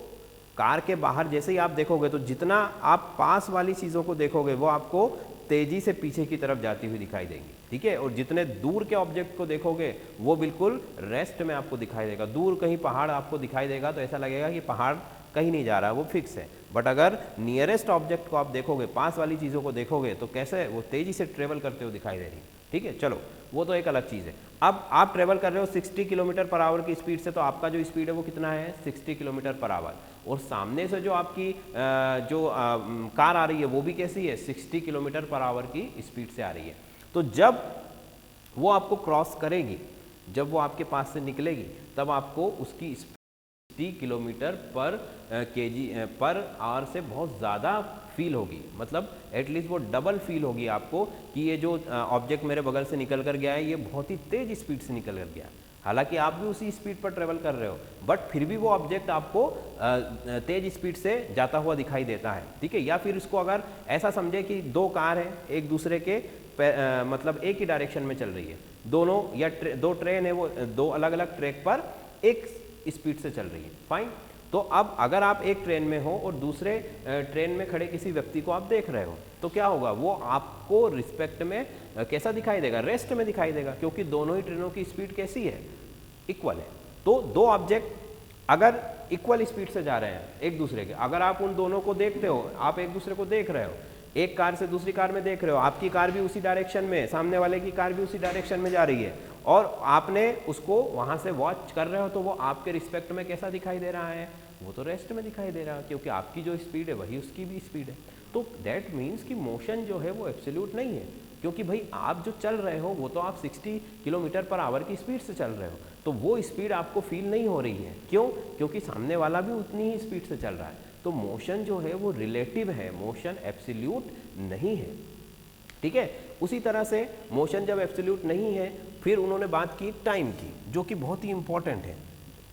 कार के बाहर जैसे ही आप देखोगे तो जितना आप पास वाली चीज़ों को देखोगे वो आपको तेजी से पीछे की तरफ जाती हुई दिखाई देंगी, ठीक है। और जितने दूर के ऑब्जेक्ट को देखोगे वो बिल्कुल रेस्ट में आपको दिखाई देगा। दूर कहीं पहाड़ आपको दिखाई देगा तो ऐसा लगेगा कि पहाड़ कहीं नहीं जा रहा है, वो फिक्स है। बट अगर नियरेस्ट ऑब्जेक्ट को आप देखोगे, पास वाली चीज़ों को देखोगे, तो कैसे वो तेजी से ट्रेवल करते हुए दिखाई दे रही है, ठीक है। चलो वो तो एक अलग चीज़ है। अब आप ट्रेवल कर रहे हो 60 किलोमीटर पर आवर की स्पीड से, तो आपका जो स्पीड है वो कितना है, 60 किलोमीटर पर आवर। और सामने से जो आपकी कार आ रही है वो भी कैसी है, 60 किलोमीटर पर आवर की स्पीड से आ रही है। तो जब वो आपको क्रॉस करेगी, जब वो आपके पास से निकलेगी, तब आपको उसकी 60 किलोमीटर पर केजी पर आवर से बहुत ज़्यादा फील होगी। मतलब एटलीस्ट वो डबल फील होगी आपको कि ये जो ऑब्जेक्ट मेरे बगल से निकल कर गया है ये बहुत ही तेज स्पीड से निकल कर गया। हालांकि आप भी उसी स्पीड पर ट्रेवल कर रहे हो, बट फिर भी वो ऑब्जेक्ट आपको तेज स्पीड से जाता हुआ दिखाई देता है, ठीक है। या फिर इसको अगर ऐसा समझे कि दो कार हैं एक दूसरे के मतलब एक ही डायरेक्शन में चल रही है, दोनों या दो ट्रेन है वो दो अलग अलग ट्रैक पर एक स्पीड से चल रही है, फाइन। तो अब अगर आप एक ट्रेन में हो और दूसरे ट्रेन में खड़े किसी व्यक्ति को आप देख रहे हो, तो क्या होगा, वो आपको रिस्पेक्ट में कैसा दिखाई देगा, रेस्ट में दिखाई देगा, क्योंकि दोनों ही ट्रेनों की स्पीड कैसी है, इक्वल है। तो दो ऑब्जेक्ट अगर इक्वल स्पीड से जा रहे हैं एक दूसरे के, अगर आप उन दोनों को देखते हो, आप एक दूसरे को देख रहे हो, एक कार से दूसरी कार में देख रहे हो, आपकी कार भी उसी डायरेक्शन में, सामने वाले की कार भी उसी डायरेक्शन में जा रही है, और आपने उसको वहां से वॉच कर रहे हो, तो वो आपके रिस्पेक्ट में कैसा दिखाई दे रहा है, वो तो रेस्ट में दिखाई दे रहा है, क्योंकि आपकी जो स्पीड है वही उसकी भी स्पीड है। तो दैट मीन्स कि मोशन जो है वो एब्सोल्यूट नहीं है, क्योंकि भाई आप जो चल रहे हो वो तो आप 60 किलोमीटर पर आवर की स्पीड से चल रहे हो, तो वो स्पीड आपको फील नहीं हो रही है। क्यों? क्योंकि सामने वाला भी उतनी ही स्पीड से चल रहा है। तो मोशन जो है वो रिलेटिव है, मोशन एब्सोल्यूट नहीं है, ठीक है। उसी तरह से मोशन जब एब्सोल्यूट नहीं है, फिर उन्होंने बात की टाइम की, जो कि बहुत ही इंपॉर्टेंट है,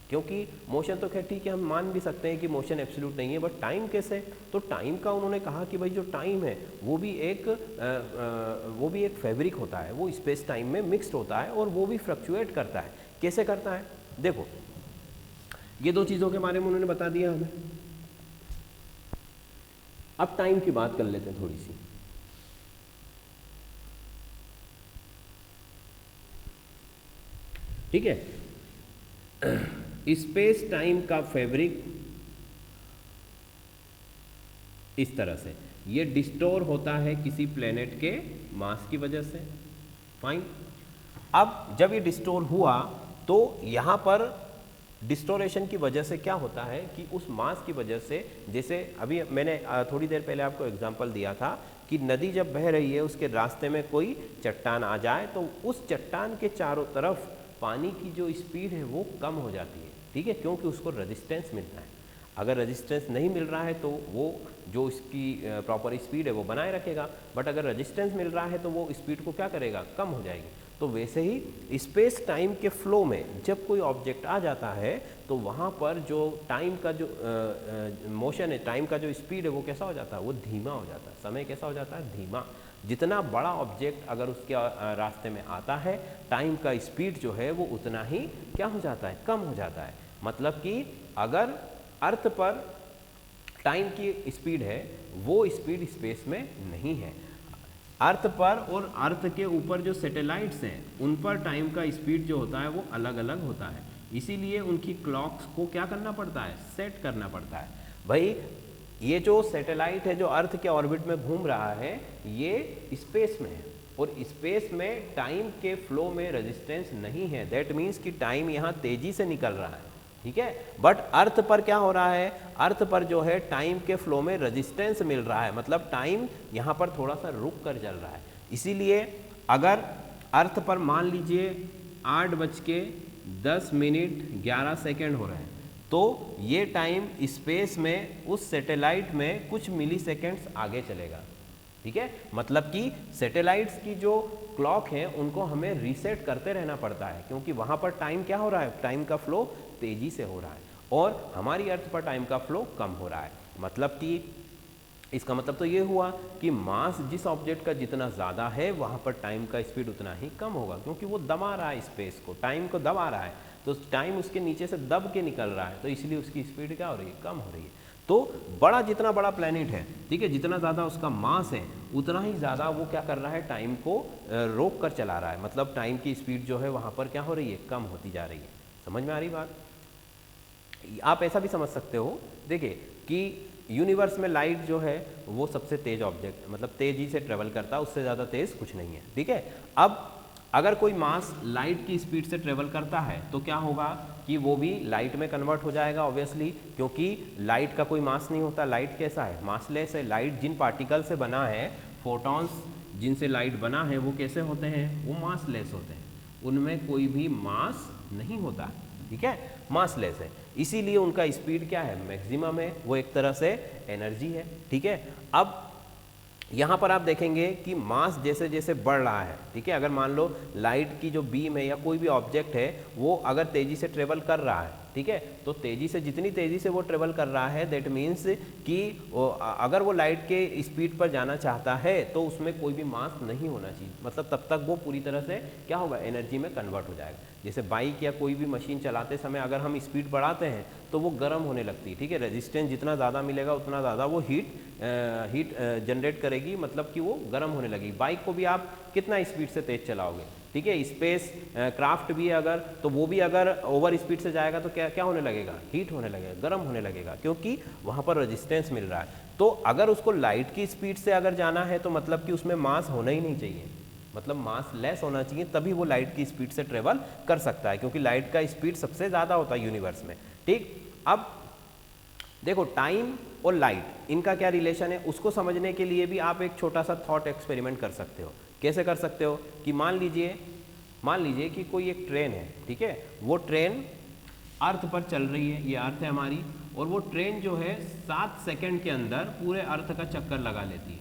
क्योंकि मोशन तो खैर ठीक है, हम मान भी सकते हैं कि मोशन एब्सोल्यूट नहीं है, बट टाइम कैसे? तो टाइम का उन्होंने कहा कि भाई जो टाइम है वो भी एक फैब्रिक होता है, वो स्पेस टाइम में मिक्स्ड होता है, और वो भी फ्लक्चुएट करता है। कैसे करता है? देखो, ये दो चीज़ों के बारे में उन्होंने बता दिया हमें। अब टाइम की बात कर लेते हैं थोड़ी सी। ठीक है, स्पेस टाइम का फैब्रिक इस तरह से ये डिस्टोर होता है किसी प्लेनेट के मास की वजह से, फाइन। अब जब ये डिस्टोर हुआ तो यहाँ पर डिस्टोरेशन की वजह से क्या होता है कि उस मास की वजह से, जैसे अभी मैंने थोड़ी देर पहले आपको एग्जांपल दिया था कि नदी जब बह रही है उसके रास्ते में कोई चट्टान आ जाए तो उस चट्टान के चारों तरफ पानी की जो स्पीड है वो कम हो जाती है, ठीक है, क्योंकि उसको रेजिस्टेंस मिलता है। अगर रेजिस्टेंस नहीं मिल रहा है तो वो जो इसकी प्रॉपर स्पीड है वो बनाए रखेगा, बट अगर रेजिस्टेंस मिल रहा है तो वो स्पीड को क्या करेगा, कम हो जाएगी। तो वैसे ही स्पेस टाइम के फ्लो में जब कोई ऑब्जेक्ट आ जाता है तो वहाँ पर जो टाइम का जो मोशन है, टाइम का जो स्पीड है वो कैसा हो जाता है, वो धीमा हो जाता है। समय कैसा हो जाता है, धीमा। जितना बड़ा ऑब्जेक्ट अगर उसके रास्ते में आता है, टाइम का स्पीड जो है वो उतना ही क्या हो जाता है, कम हो जाता है। मतलब कि अगर अर्थ पर टाइम की स्पीड है, वो स्पीड स्पेस में नहीं है। अर्थ पर और अर्थ के ऊपर जो सैटेलाइट्स हैं उन पर टाइम का स्पीड जो होता है वो अलग अलग होता है, इसीलिए उनकी क्लॉक्स को क्या करना पड़ता है, सेट करना पड़ता है। भाई ये जो सैटेलाइट है जो अर्थ के ऑर्बिट में घूम रहा है ये स्पेस में है, और स्पेस में टाइम के फ्लो में रेजिस्टेंस नहीं है। दैट मीन्स कि टाइम यहाँ तेजी से निकल रहा है, ठीक है। बट अर्थ पर क्या हो रहा है, अर्थ पर जो है टाइम के फ्लो में रेजिस्टेंस मिल रहा है, मतलब टाइम यहाँ पर थोड़ा सा रुक कर चल रहा है। इसीलिए अगर अर्थ पर मान लीजिए 8:10 हो रहे हैं, तो ये टाइम स्पेस में उस सैटेलाइट में कुछ मिलीसेकंड्स आगे चलेगा, ठीक है। मतलब कि सैटेलाइट्स की जो क्लॉक है उनको हमें रीसेट करते रहना पड़ता है, क्योंकि वहाँ पर टाइम क्या हो रहा है, टाइम का फ्लो तेजी से हो रहा है, और हमारी अर्थ पर टाइम का फ्लो कम हो रहा है। मतलब कि इसका मतलब तो ये हुआ कि मास जिस ऑब्जेक्ट का जितना ज़्यादा है वहाँ पर टाइम का स्पीड उतना ही कम होगा, क्योंकि वो दबा रहा है स्पेस को, टाइम को दबा रहा है, तो टाइम उसके नीचे से दब के निकल रहा है, तो इसलिए उसकी स्पीड क्या हो रही है, कम हो रही है। तो बड़ा जितना बड़ा प्लैनेट है ठीक है, जितना ज़्यादा उसका मास है उतना ही ज़्यादा वो क्या कर रहा है, टाइम को रोक कर चला रहा है, मतलब टाइम की स्पीड जो है वहाँ पर क्या हो रही है, कम होती जा रही है। समझ में आ रही बात? आप ऐसा भी समझ सकते हो, देखिए कि यूनिवर्स में लाइट जो है वो सबसे तेज ऑब्जेक्ट, मतलब तेजी से ट्रेवल करता है, उससे ज़्यादा तेज कुछ नहीं है। ठीक है, अब अगर कोई मास लाइट की स्पीड से ट्रेवल करता है तो क्या होगा कि वो भी लाइट में कन्वर्ट हो जाएगा ऑब्वियसली, क्योंकि लाइट का कोई मास नहीं होता। लाइट कैसा है, मासलेस है। लाइट जिन पार्टिकल से बना है, फोटॉन्स जिनसे लाइट बना है, वो कैसे होते हैं, वो मासलेस होते हैं, उनमें कोई भी मास नहीं होता। ठीक है, मासलेस है, इसीलिए उनका स्पीड क्या है, मैक्सिमम है, वो एक तरह से एनर्जी है। ठीक है, अब यहाँ पर आप देखेंगे कि मास जैसे जैसे बढ़ रहा है, ठीक है, अगर मान लो लाइट की जो बीम है या कोई भी ऑब्जेक्ट है वो अगर तेजी से ट्रेवल कर रहा है, ठीक है, तो तेजी से, जितनी तेजी से वो ट्रेवल कर रहा है, दैट मीन्स कि अगर वो लाइट के स्पीड पर जाना चाहता है तो उसमें कोई भी मास नहीं होना चाहिए, मतलब तब तक वो पूरी तरह से क्या होगा, एनर्जी में कन्वर्ट हो जाएगा। जैसे बाइक या कोई भी मशीन चलाते समय अगर हम स्पीड बढ़ाते हैं तो वो गर्म होने लगती है। ठीक है, रेजिस्टेंस जितना ज़्यादा मिलेगा उतना ज़्यादा वो हीट जनरेट करेगी, मतलब कि वो गर्म होने लगेगी। बाइक को भी आप कितना स्पीड से तेज चलाओगे, ठीक है, स्पेस क्राफ्ट भी है अगर, तो वो भी अगर ओवर स्पीड से जाएगा तो क्या क्या होने लगेगा, हीट होने लगेगा, गर्म होने लगेगा, क्योंकि वहाँ पर रेजिस्टेंस मिल रहा है। तो अगर उसको लाइट की स्पीड से अगर जाना है तो मतलब कि उसमें मास होना ही नहीं चाहिए, मतलब मास लेस होना चाहिए, तभी वो लाइट की स्पीड से ट्रेवल कर सकता है, क्योंकि लाइट का स्पीड सबसे ज़्यादा होता है यूनिवर्स में। ठीक, अब देखो टाइम और लाइट इनका क्या रिलेशन है, उसको समझने के लिए भी आप एक छोटा सा थॉट एक्सपेरिमेंट कर सकते हो। कैसे कर सकते हो कि मान लीजिए कि कोई एक ट्रेन है, ठीक है, वो ट्रेन अर्थ पर चल रही है, ये अर्थ है हमारी, और वो ट्रेन जो है 7 सेकंड के अंदर पूरे अर्थ का चक्कर लगा लेती है।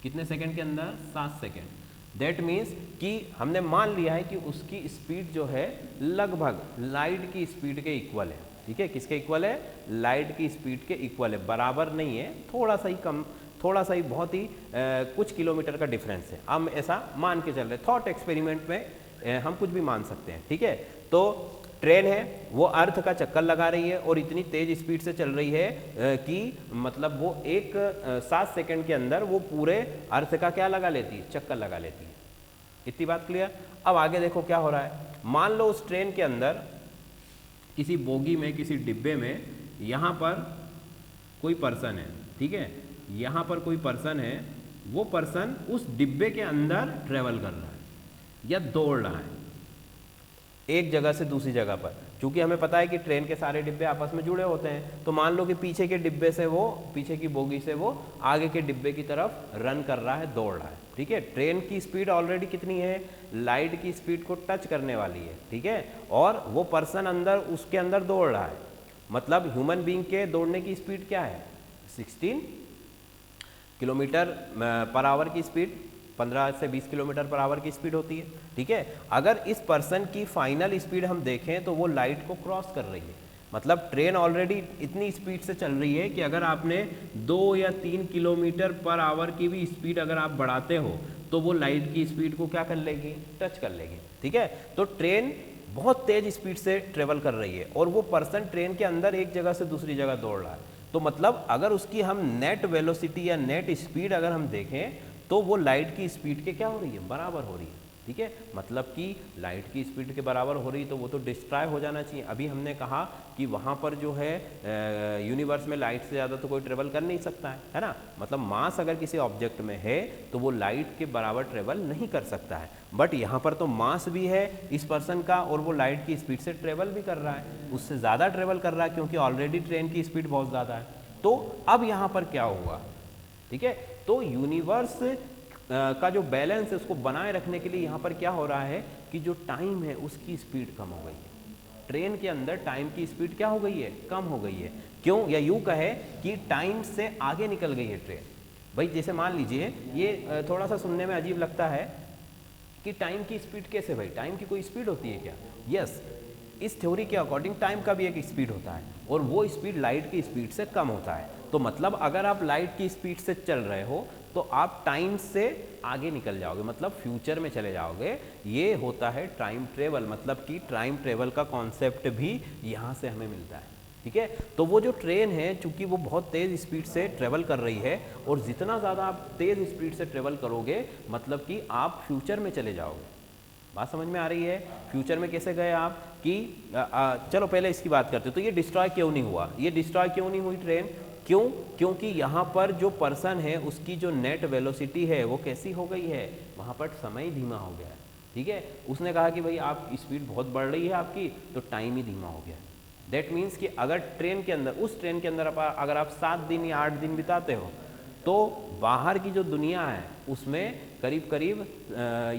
कितने सेकंड के अंदर, 7 सेकंड। दैट मीन्स कि हमने मान लिया है कि उसकी स्पीड जो है लगभग लाइट की स्पीड के इक्वल है। ठीक है, किसके इक्वल है, लाइट की स्पीड के इक्वल है, बराबर नहीं है, थोड़ा सा ही कम, थोड़ा सा ही, बहुत ही कुछ किलोमीटर का डिफरेंस है। हम ऐसा मान के चल रहे, थॉट एक्सपेरिमेंट में हम कुछ भी मान सकते हैं। ठीक है, तो ट्रेन है वो अर्थ का चक्कर लगा रही है और इतनी तेज स्पीड से चल रही है कि मतलब वो 7 सेकंड के अंदर वो पूरे अर्थ का क्या लगा लेती है, चक्कर लगा लेती है। इतनी बात क्लियर। अब आगे देखो क्या हो रहा है, मान लो उस ट्रेन के अंदर किसी बोगी में, किसी डिब्बे में, यहाँ पर कोई पर्सन है, ठीक है, यहाँ पर कोई पर्सन है, वो पर्सन उस डिब्बे के अंदर ट्रेवल कर रहा है या दौड़ रहा है एक जगह से दूसरी जगह पर। क्योंकि हमें पता है कि ट्रेन के सारे डिब्बे आपस में जुड़े होते हैं, तो मान लो कि पीछे के डिब्बे से वो, पीछे की बोगी से वो आगे के डिब्बे की तरफ रन कर रहा है, दौड़ रहा है। ठीक है, ट्रेन की स्पीड ऑलरेडी कितनी है, लाइट की स्पीड को टच करने वाली है। ठीक है, और वो पर्सन अंदर, उसके अंदर दौड़ रहा है, मतलब ह्यूमन बीइंग के दौड़ने की स्पीड क्या है, 16 किलोमीटर पर आवर की स्पीड, 15 से 20 किलोमीटर पर आवर की स्पीड होती है। ठीक है, अगर इस पर्सन की फाइनल स्पीड हम देखें तो वो लाइट को क्रॉस कर रही है, मतलब ट्रेन ऑलरेडी इतनी स्पीड से चल रही है कि अगर आपने 2 या 3 किलोमीटर पर आवर की भी स्पीड अगर आप बढ़ाते हो तो वो लाइट की स्पीड को क्या कर लेगी, टच कर लेगी। ठीक है, तो ट्रेन बहुत तेज स्पीड से ट्रेवल कर रही है और वो पर्सन ट्रेन के अंदर एक जगह से दूसरी जगह दौड़ रहा है, तो मतलब अगर उसकी हम नेट वेलोसिटी या नेट स्पीड अगर हम देखें तो वो लाइट की स्पीड के क्या हो रही है, बराबर हो रही है। ठीक है, मतलब कि लाइट की स्पीड के बराबर हो रही तो वो तो डिस्ट्रॉय हो जाना चाहिए। अभी हमने कहा कि वहाँ पर जो है यूनिवर्स में लाइट से ज़्यादा तो कोई ट्रेवल कर नहीं सकता है ना, मतलब मास अगर किसी ऑब्जेक्ट में है तो वो लाइट के बराबर ट्रेवल नहीं कर सकता है। बट यहाँ पर तो मास भी है इस पर्सन का और वो लाइट की स्पीड से ट्रेवल भी कर रहा है, उससे ज़्यादा ट्रेवल कर रहा है, क्योंकि ऑलरेडी ट्रेन की स्पीड बहुत ज़्यादा है। तो अब यहाँ पर क्या हुआ, ठीक है, तो यूनिवर्स का जो बैलेंस है उसको बनाए रखने के लिए यहाँ पर क्या हो रहा है कि जो टाइम है उसकी स्पीड कम हो गई है। ट्रेन के अंदर टाइम की स्पीड क्या हो गई है, कम हो गई है। क्यों, या यूँ कहे कि टाइम से आगे निकल गई है ट्रेन। भाई जैसे मान लीजिए, ये थोड़ा सा सुनने में अजीब लगता है कि टाइम की स्पीड कैसे, भाई टाइम की कोई स्पीड होती है क्या? यस, इस थ्योरी के अकॉर्डिंग टाइम का भी एक स्पीड होता है और वो स्पीड लाइट की स्पीड से कम होता है। तो मतलब अगर आप लाइट की स्पीड से चल रहे हो तो आप टाइम से आगे निकल जाओगे, मतलब फ्यूचर में चले जाओगे। ये होता है टाइम ट्रेवल, मतलब कि टाइम ट्रेवल का कॉन्सेप्ट भी यहाँ से हमें मिलता है। ठीक है। तो वो जो ट्रेन है चूंकि वो बहुत तेज़ स्पीड से ट्रेवल कर रही है, और जितना ज़्यादा आप तेज़ स्पीड से ट्रेवल करोगे मतलब कि आप फ्यूचर में चले जाओगे। बात समझ में आ रही है? फ्यूचर में कैसे गए आप कि चलो पहले इसकी बात करते हैं। तो ये डिस्ट्रॉय क्यों नहीं हुआ, ये डिस्ट्रॉय क्यों नहीं हुई ट्रेन? क्यों? क्योंकि यहाँ पर जो पर्सन है उसकी जो नेट वेलोसिटी है वो कैसी हो गई है, वहाँ पर समय धीमा हो गया है। ठीक है, उसने कहा कि भाई आप स्पीड बहुत बढ़ रही है आपकी, तो टाइम ही धीमा हो गया। दैट मीन्स कि अगर ट्रेन के अंदर, उस ट्रेन के अंदर अगर आप 7 दिन या 8 दिन बिताते हो, तो बाहर की जो दुनिया है उसमें करीब करीब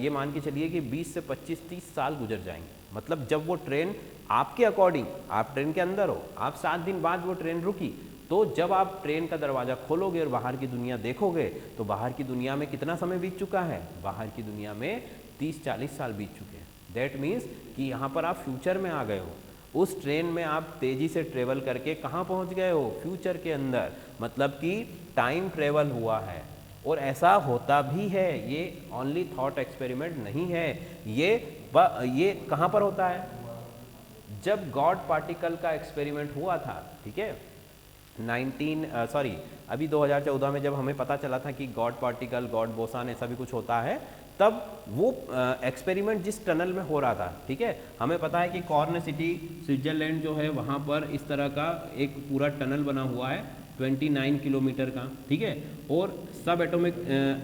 ये मान के चलिए कि 20 से 25-30 साल गुजर जाएंगे। मतलब जब वो ट्रेन आपके अकॉर्डिंग, आप ट्रेन के अंदर हो, आप 7 दिन बाद वो ट्रेन रुकी, तो जब आप ट्रेन का दरवाज़ा खोलोगे और बाहर की दुनिया देखोगे, तो बाहर की दुनिया में कितना समय बीत चुका है? बाहर की दुनिया में 30-40 साल बीत चुके हैं। दैट मीन्स कि यहाँ पर आप फ्यूचर में आ गए हो। उस ट्रेन में आप तेज़ी से ट्रेवल करके कहाँ पहुँच गए हो? फ्यूचर के अंदर। मतलब कि टाइम ट्रेवल हुआ है, और ऐसा होता भी है। ये ओनली थॉट एक्सपेरिमेंट नहीं है, ये कहाँ पर होता है? जब गॉड पार्टिकल का एक्सपेरिमेंट हुआ था, ठीक है, अभी 2014 में जब हमें पता चला था कि गॉड पार्टिकल, गॉड बोसान ऐसा भी कुछ होता है, तब वो एक्सपेरिमेंट जिस टनल में हो रहा था, ठीक है, हमें पता है कि कॉर्न सिटी स्विट्जरलैंड जो है वहाँ पर इस तरह का एक पूरा टनल बना हुआ है 29 किलोमीटर का, ठीक है, और सब एटॉमिक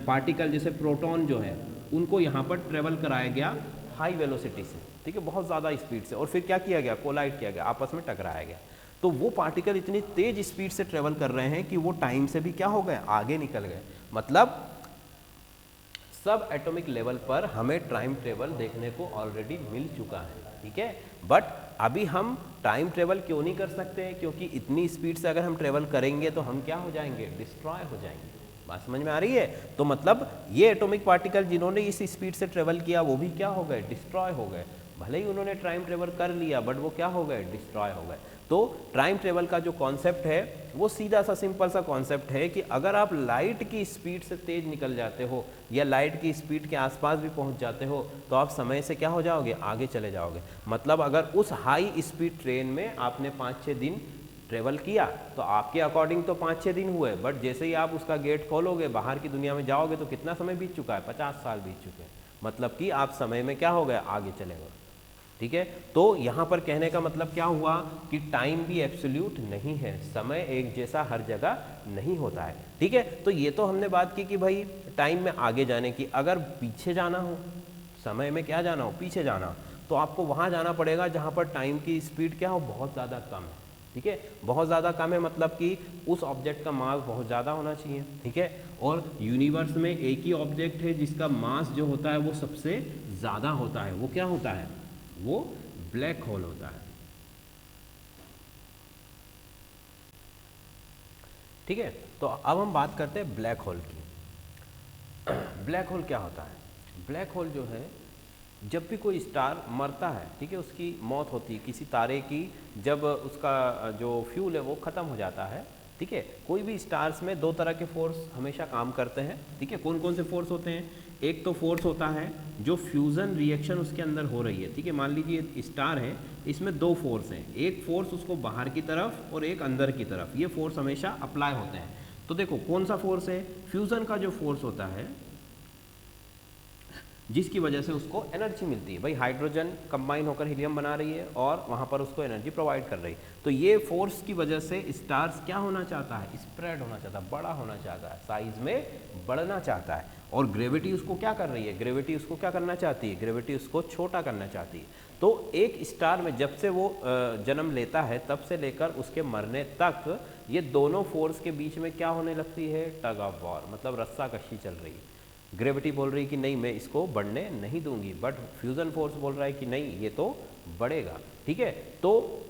पार्टिकल जैसे प्रोटॉन जो है उनको यहाँ पर ट्रेवल कराया गया हाई वेलोसिटी से, ठीक है, बहुत ज़्यादा स्पीड से, और फिर क्या किया गया? कोलाइड किया गया, आपस में टकराया गया। तो वो पार्टिकल इतनी तेज स्पीड से ट्रेवल कर रहे हैं कि वो टाइम से भी क्या हो गए? आगे निकल गए। मतलब सब एटॉमिक लेवल पर हमें टाइम ट्रेवल देखने को ऑलरेडी मिल चुका है, ठीक है। बट अभी हम टाइम ट्रेवल क्यों नहीं कर सकते? क्योंकि इतनी स्पीड से अगर हम ट्रेवल करेंगे तो हम क्या हो जाएंगे? डिस्ट्रॉय हो जाएंगे। बात समझ में आ रही है? तो मतलब ये एटॉमिक पार्टिकल जिन्होंने इस स्पीड से ट्रेवल किया वो भी क्या हो गए? डिस्ट्रॉय हो गए। भले ही उन्होंने टाइम ट्रेवल कर लिया, बट वो क्या हो गए? डिस्ट्रॉय हो गए। तो टाइम ट्रेवल का जो कॉन्सेप्ट है वो सीधा सा सिंपल सा कॉन्सेप्ट है कि अगर आप लाइट की स्पीड से तेज निकल जाते हो या लाइट की स्पीड के आसपास भी पहुंच जाते हो, तो आप समय से क्या हो जाओगे? आगे चले जाओगे। मतलब अगर उस हाई स्पीड ट्रेन में आपने 5-6 दिन ट्रेवल किया तो आपके अकॉर्डिंग तो 5-6 दिन हुए, बट जैसे ही आप उसका गेट खोलोगे, बाहर की दुनिया में जाओगे, तो कितना समय बीत चुका है? 50 साल बीत चुके हैं। मतलब कि आप समय में क्या हो गए? आगे चले गए, ठीक है। तो यहाँ पर कहने का मतलब क्या हुआ कि टाइम भी एब्सोल्यूट नहीं है, समय एक जैसा हर जगह नहीं होता है, ठीक है। तो ये तो हमने बात की कि भाई टाइम में आगे जाने की, अगर पीछे जाना हो, समय में क्या जाना हो? पीछे जाना, तो आपको वहाँ जाना पड़ेगा जहाँ पर टाइम की स्पीड क्या हो? बहुत ज़्यादा कम है, ठीक है। बहुत ज़्यादा कम है मतलब कि उस ऑब्जेक्ट का मास बहुत ज़्यादा होना चाहिए, ठीक है। और यूनिवर्स में एक ही ऑब्जेक्ट है जिसका मास जो होता है वो सबसे ज़्यादा होता है। वो क्या होता है? वो ब्लैक होल होता है, ठीक है। तो अब हम बात करते हैं ब्लैक होल की। ब्लैक होल क्या होता है? ब्लैक होल जो है, जब भी कोई स्टार मरता है, ठीक है, उसकी मौत होती है किसी तारे की, जब उसका जो फ्यूल है वो ख़त्म हो जाता है, ठीक है। कोई भी स्टार्स में 2 तरह के फोर्स हमेशा काम करते हैं, ठीक है। कौन कौन से फोर्स होते हैं? एक तो फोर्स होता है जो फ्यूज़न रिएक्शन उसके अंदर हो रही है, ठीक है। मान लीजिए स्टार है, इसमें 2 फोर्स हैं, एक फोर्स उसको बाहर की तरफ और एक अंदर की तरफ, ये फोर्स हमेशा अप्लाई होते हैं। तो देखो कौन सा फोर्स है? फ्यूज़न का जो फोर्स होता है, जिसकी वजह से उसको एनर्जी मिलती है। भाई हाइड्रोजन कंबाइन होकर हीलियम बना रही है और वहाँ पर उसको एनर्जी प्रोवाइड कर रही है। तो ये फोर्स की वजह से स्टार्स क्या होना चाहता है? स्प्रेड होना चाहता है, बड़ा होना चाहता है, साइज में बढ़ना चाहता है। और ग्रेविटी उसको क्या कर रही है? ग्रेविटी उसको क्या करना चाहती है? ग्रेविटी उसको छोटा करना चाहती है। तो एक स्टार में जब से वो जन्म लेता है तब से लेकर उसके मरने तक ये दोनों फोर्स के बीच में क्या होने लगती है? टग ऑफ वॉर, मतलब रस्साकशी चल रही है। ग्रेविटी बोल रही है कि नहीं मैं इसको बढ़ने नहीं दूंगी, बट फ्यूजन फोर्स बोल रहा है कि नहीं ये तो बढ़ेगा, ठीक है। तो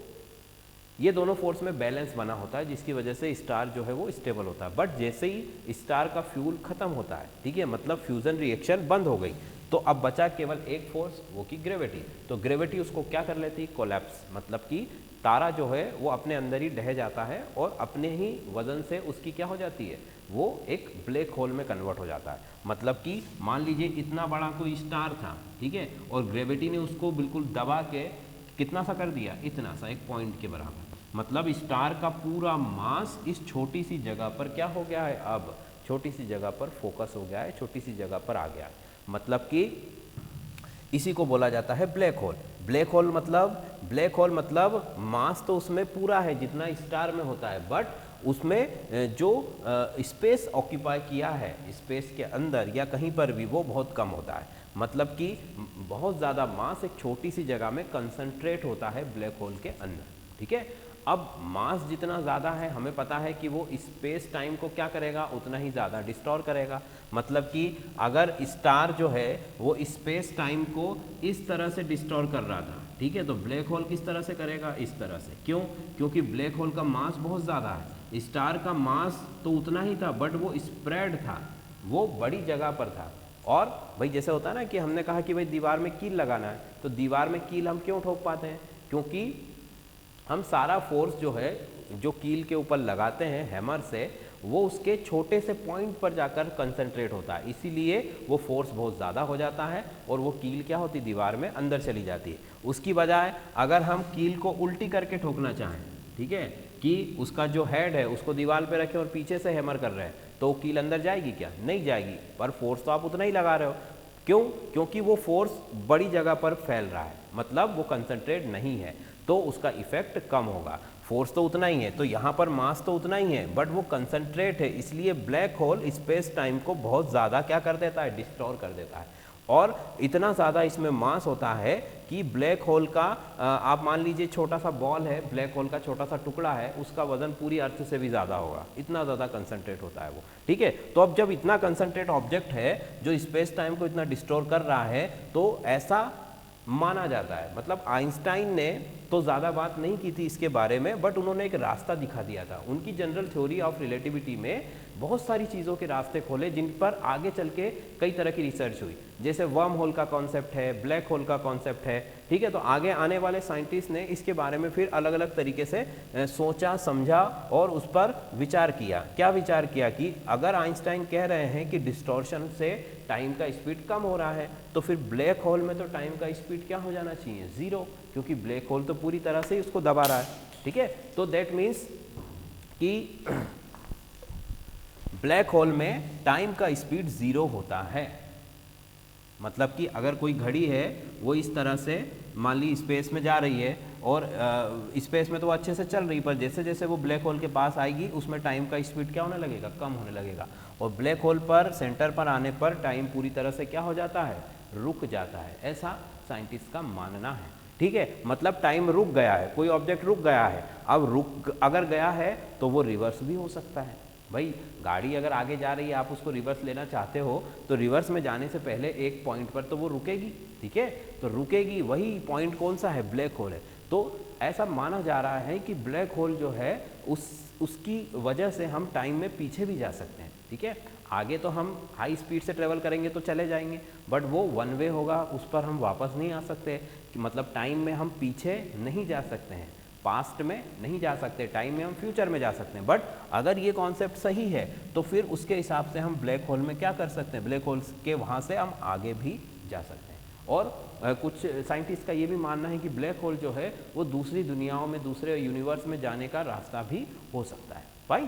ये दोनों फोर्स में बैलेंस बना होता है, जिसकी वजह से स्टार जो है वो स्टेबल होता है। बट जैसे ही स्टार का फ्यूल खत्म होता है, ठीक है, मतलब फ्यूजन रिएक्शन बंद हो गई, तो अब बचा केवल एक फोर्स, वो की ग्रेविटी। तो ग्रेविटी उसको क्या कर लेती है? कोलैप्स, मतलब कि तारा जो है वो अपने अंदर ही ढह जाता है और अपने ही वजन से उसकी क्या हो जाती है? वो एक ब्लैक होल में कन्वर्ट हो जाता है। मतलब कि मान लीजिए इतना बड़ा कोई स्टार था, ठीक है, और ग्रेविटी ने उसको बिल्कुल दबा के कितना सा कर दिया? इतना सा, एक पॉइंट के बराबर। मतलब स्टार का पूरा मास इस छोटी सी जगह पर क्या हो गया है, अब छोटी सी जगह पर फोकस हो गया है, छोटी सी जगह पर आ गया है। मतलब कि इसी को बोला जाता है ब्लैक होल। ब्लैक होल मतलब मास तो उसमें पूरा है जितना स्टार में होता है, बट उसमें जो स्पेस ऑक्यूपाई किया है स्पेस के अंदर या कहीं पर भी, वो बहुत कम होता है। मतलब कि बहुत ज़्यादा मास एक छोटी सी जगह में कंसंट्रेट होता है ब्लैक होल के अंदर, ठीक है। अब मास जितना ज़्यादा है, हमें पता है कि वो स्पेस टाइम को क्या करेगा, उतना ही ज़्यादा डिस्टॉर्ट करेगा। मतलब कि अगर स्टार जो है वो स्पेस टाइम को इस तरह से डिस्टॉर्ट कर रहा था, ठीक है, तो ब्लैक होल किस तरह से करेगा, इस तरह से। क्यों? क्योंकि ब्लैक होल का मास बहुत ज़्यादा है, स्टार का मास तो उतना ही था, बट वो स्प्रेड था, वो बड़ी जगह पर था। और भाई जैसे होता है ना कि हमने कहा कि भाई दीवार में कील लगाना है, तो दीवार में कील हम क्यों ठोक पाते हैं, क्योंकि हम सारा फोर्स जो है जो कील के ऊपर लगाते हैं हैमर से, वो उसके छोटे से पॉइंट पर जाकर कंसंट्रेट होता है, इसीलिए वो फोर्स बहुत ज़्यादा हो जाता है और वो कील क्या होती है, दीवार में अंदर चली जाती है। उसकी बजाय अगर हम कील को उल्टी करके ठोकना चाहें, ठीक है, कि उसका जो हेड है उसको दीवार पे रखें और पीछे से हैमर कर रहे हैं, तो कील अंदर जाएगी क्या, नहीं जाएगी, पर फोर्स तो आप उतना ही लगा रहे हो। क्यों? क्योंकि वो फोर्स बड़ी जगह पर फैल रहा है, मतलब वो कंसंट्रेट नहीं है, तो उसका इफेक्ट कम होगा। फोर्स तो उतना ही है, तो यहाँ पर मास तो उतना ही है, बट वो कंसंट्रेट है, इसलिए ब्लैक होल स्पेस टाइम को बहुत ज़्यादा क्या कर देता है, डिस्टॉर्ट कर देता है। और इतना ज़्यादा इसमें मास होता है कि ब्लैक होल का आप मान लीजिए छोटा सा बॉल है, ब्लैक होल का छोटा सा टुकड़ा है, उसका वजन पूरी अर्थ से भी ज़्यादा होगा, इतना ज़्यादा कंसंट्रेट होता है वो, ठीक है। तो अब जब इतना कंसंट्रेट ऑब्जेक्ट है जो स्पेस टाइम को इतना डिस्टॉर्ट कर रहा है, तो ऐसा माना जाता है। मतलब आइंस्टाइन ने तो ज़्यादा बात नहीं की थी इसके बारे में, बट उन्होंने एक रास्ता दिखा दिया था। उनकी जनरल थ्योरी ऑफ रिलेटिविटी में बहुत सारी चीज़ों के रास्ते खोले, जिन पर आगे चल के कई तरह की रिसर्च हुई, जैसे वर्म होल का कॉन्सेप्ट है, ब्लैक होल का कॉन्सेप्ट है, ठीक है। तो आगे आने वाले साइंटिस्ट ने इसके बारे में फिर अलग अलग तरीके से सोचा, समझा और उस पर विचार किया। क्या विचार किया कि अगर आइंस्टाइन कह रहे हैं कि डिस्टॉर्शन से टाइम का स्पीड कम हो रहा है, तो फिर ब्लैक होल में तो टाइम का स्पीड क्या हो जाना चाहिए, ज़ीरो, क्योंकि ब्लैक होल तो पूरी तरह से उसको दबा रहा है, ठीक है। तो दैट मीन्स कि ब्लैक होल में टाइम का स्पीड ज़ीरो होता है। मतलब कि अगर कोई घड़ी है वो इस तरह से मान ली स्पेस में जा रही है, और स्पेस में तो वो अच्छे से चल रही, पर जैसे जैसे वो ब्लैक होल के पास आएगी उसमें टाइम का स्पीड क्या होने लगेगा, कम होने लगेगा, और ब्लैक होल पर सेंटर पर आने पर टाइम पूरी तरह से क्या हो जाता है, रुक जाता है। ऐसा साइंटिस्ट का मानना है, ठीक है। मतलब टाइम रुक गया है, कोई ऑब्जेक्ट रुक गया है, अब रुक अगर गया है तो वो रिवर्स भी हो सकता है। भाई गाड़ी अगर आगे जा रही है, आप उसको रिवर्स लेना चाहते हो, तो रिवर्स में जाने से पहले एक पॉइंट पर तो वो रुकेगी, ठीक है, तो रुकेगी, वही पॉइंट कौन सा है, ब्लैक होल है। तो ऐसा माना जा रहा है कि ब्लैक होल जो है उसकी वजह से हम टाइम में पीछे भी जा सकते हैं, ठीक है। आगे तो हम हाई स्पीड से ट्रेवल करेंगे तो चले जाएंगे, बट वो वन वे होगा, उस पर हम वापस नहीं आ सकते, कि मतलब टाइम में हम पीछे नहीं जा सकते हैं, पास्ट में नहीं जा सकते, टाइम में हम फ्यूचर में जा सकते हैं। बट अगर ये कॉन्सेप्ट सही है तो फिर उसके हिसाब से हम ब्लैक होल में क्या कर सकते हैं, ब्लैक होल के वहाँ से हम आगे भी जा सकते हैं। और कुछ साइंटिस्ट का ये भी मानना है कि ब्लैक होल जो है वो दूसरी दुनियाओं में, दूसरे यूनिवर्स में जाने का रास्ता भी हो सकता है भाई।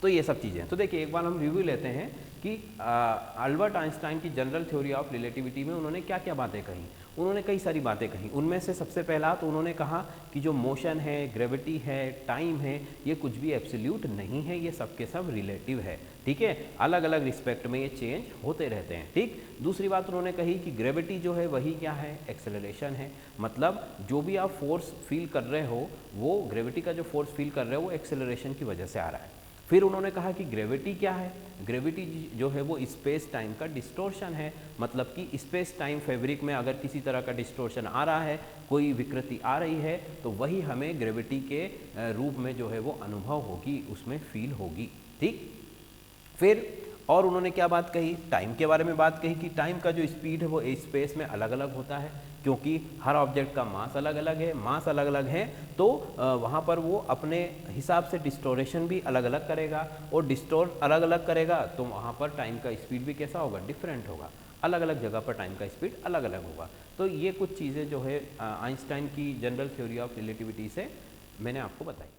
तो ये सब चीज़ें, तो देखिए एक बार हम रिव्यू लेते हैं कि अल्बर्ट आइंस्टाइन की जनरल थ्योरी ऑफ रिलेटिविटी में उन्होंने क्या क्या बातें कही। उन्होंने कई सारी बातें कही, उनमें से सबसे पहला तो उन्होंने कहा कि जो मोशन है, ग्रेविटी है, टाइम है, ये कुछ भी एब्सोल्यूट नहीं है, ये सब के सब रिलेटिव है, ठीक है, अलग अलग रिस्पेक्ट में ये चेंज होते रहते हैं, ठीक। दूसरी बात उन्होंने कही कि ग्रेविटी जो है वही क्या है, एक्सेलरेशन है, मतलब जो भी आप फोर्स फील कर रहे हो, वो ग्रेविटी का जो फोर्स फील कर रहे हो वो एक्सेलरेशन की वजह से आ रहा है। फिर उन्होंने कहा कि ग्रेविटी क्या है, ग्रेविटी जो है वो स्पेस टाइम का डिस्टोर्शन है, मतलब कि स्पेस टाइम फैब्रिक में अगर किसी तरह का डिस्टोर्शन आ रहा है, कोई विकृति आ रही है, तो वही हमें ग्रेविटी के रूप में जो है वो अनुभव होगी, उसमें फील होगी, ठीक। फिर और उन्होंने क्या बात कही, टाइम के बारे में बात कही कि टाइम का जो स्पीड है वो स्पेस में अलग अलग होता है, क्योंकि हर ऑब्जेक्ट का मास अलग अलग है, मास अलग अलग है, तो वहाँ पर वो अपने हिसाब से डिस्टोरेशन भी अलग अलग करेगा, और डिस्टोर अलग अलग करेगा तो वहाँ पर टाइम का स्पीड भी कैसा होगा, डिफरेंट होगा, अलग अलग जगह पर टाइम का स्पीड अलग अलग होगा। तो ये कुछ चीज़ें जो है आइंस्टाइन की जनरल थ्योरी ऑफ रिलेटिविटी से मैंने आपको बताई।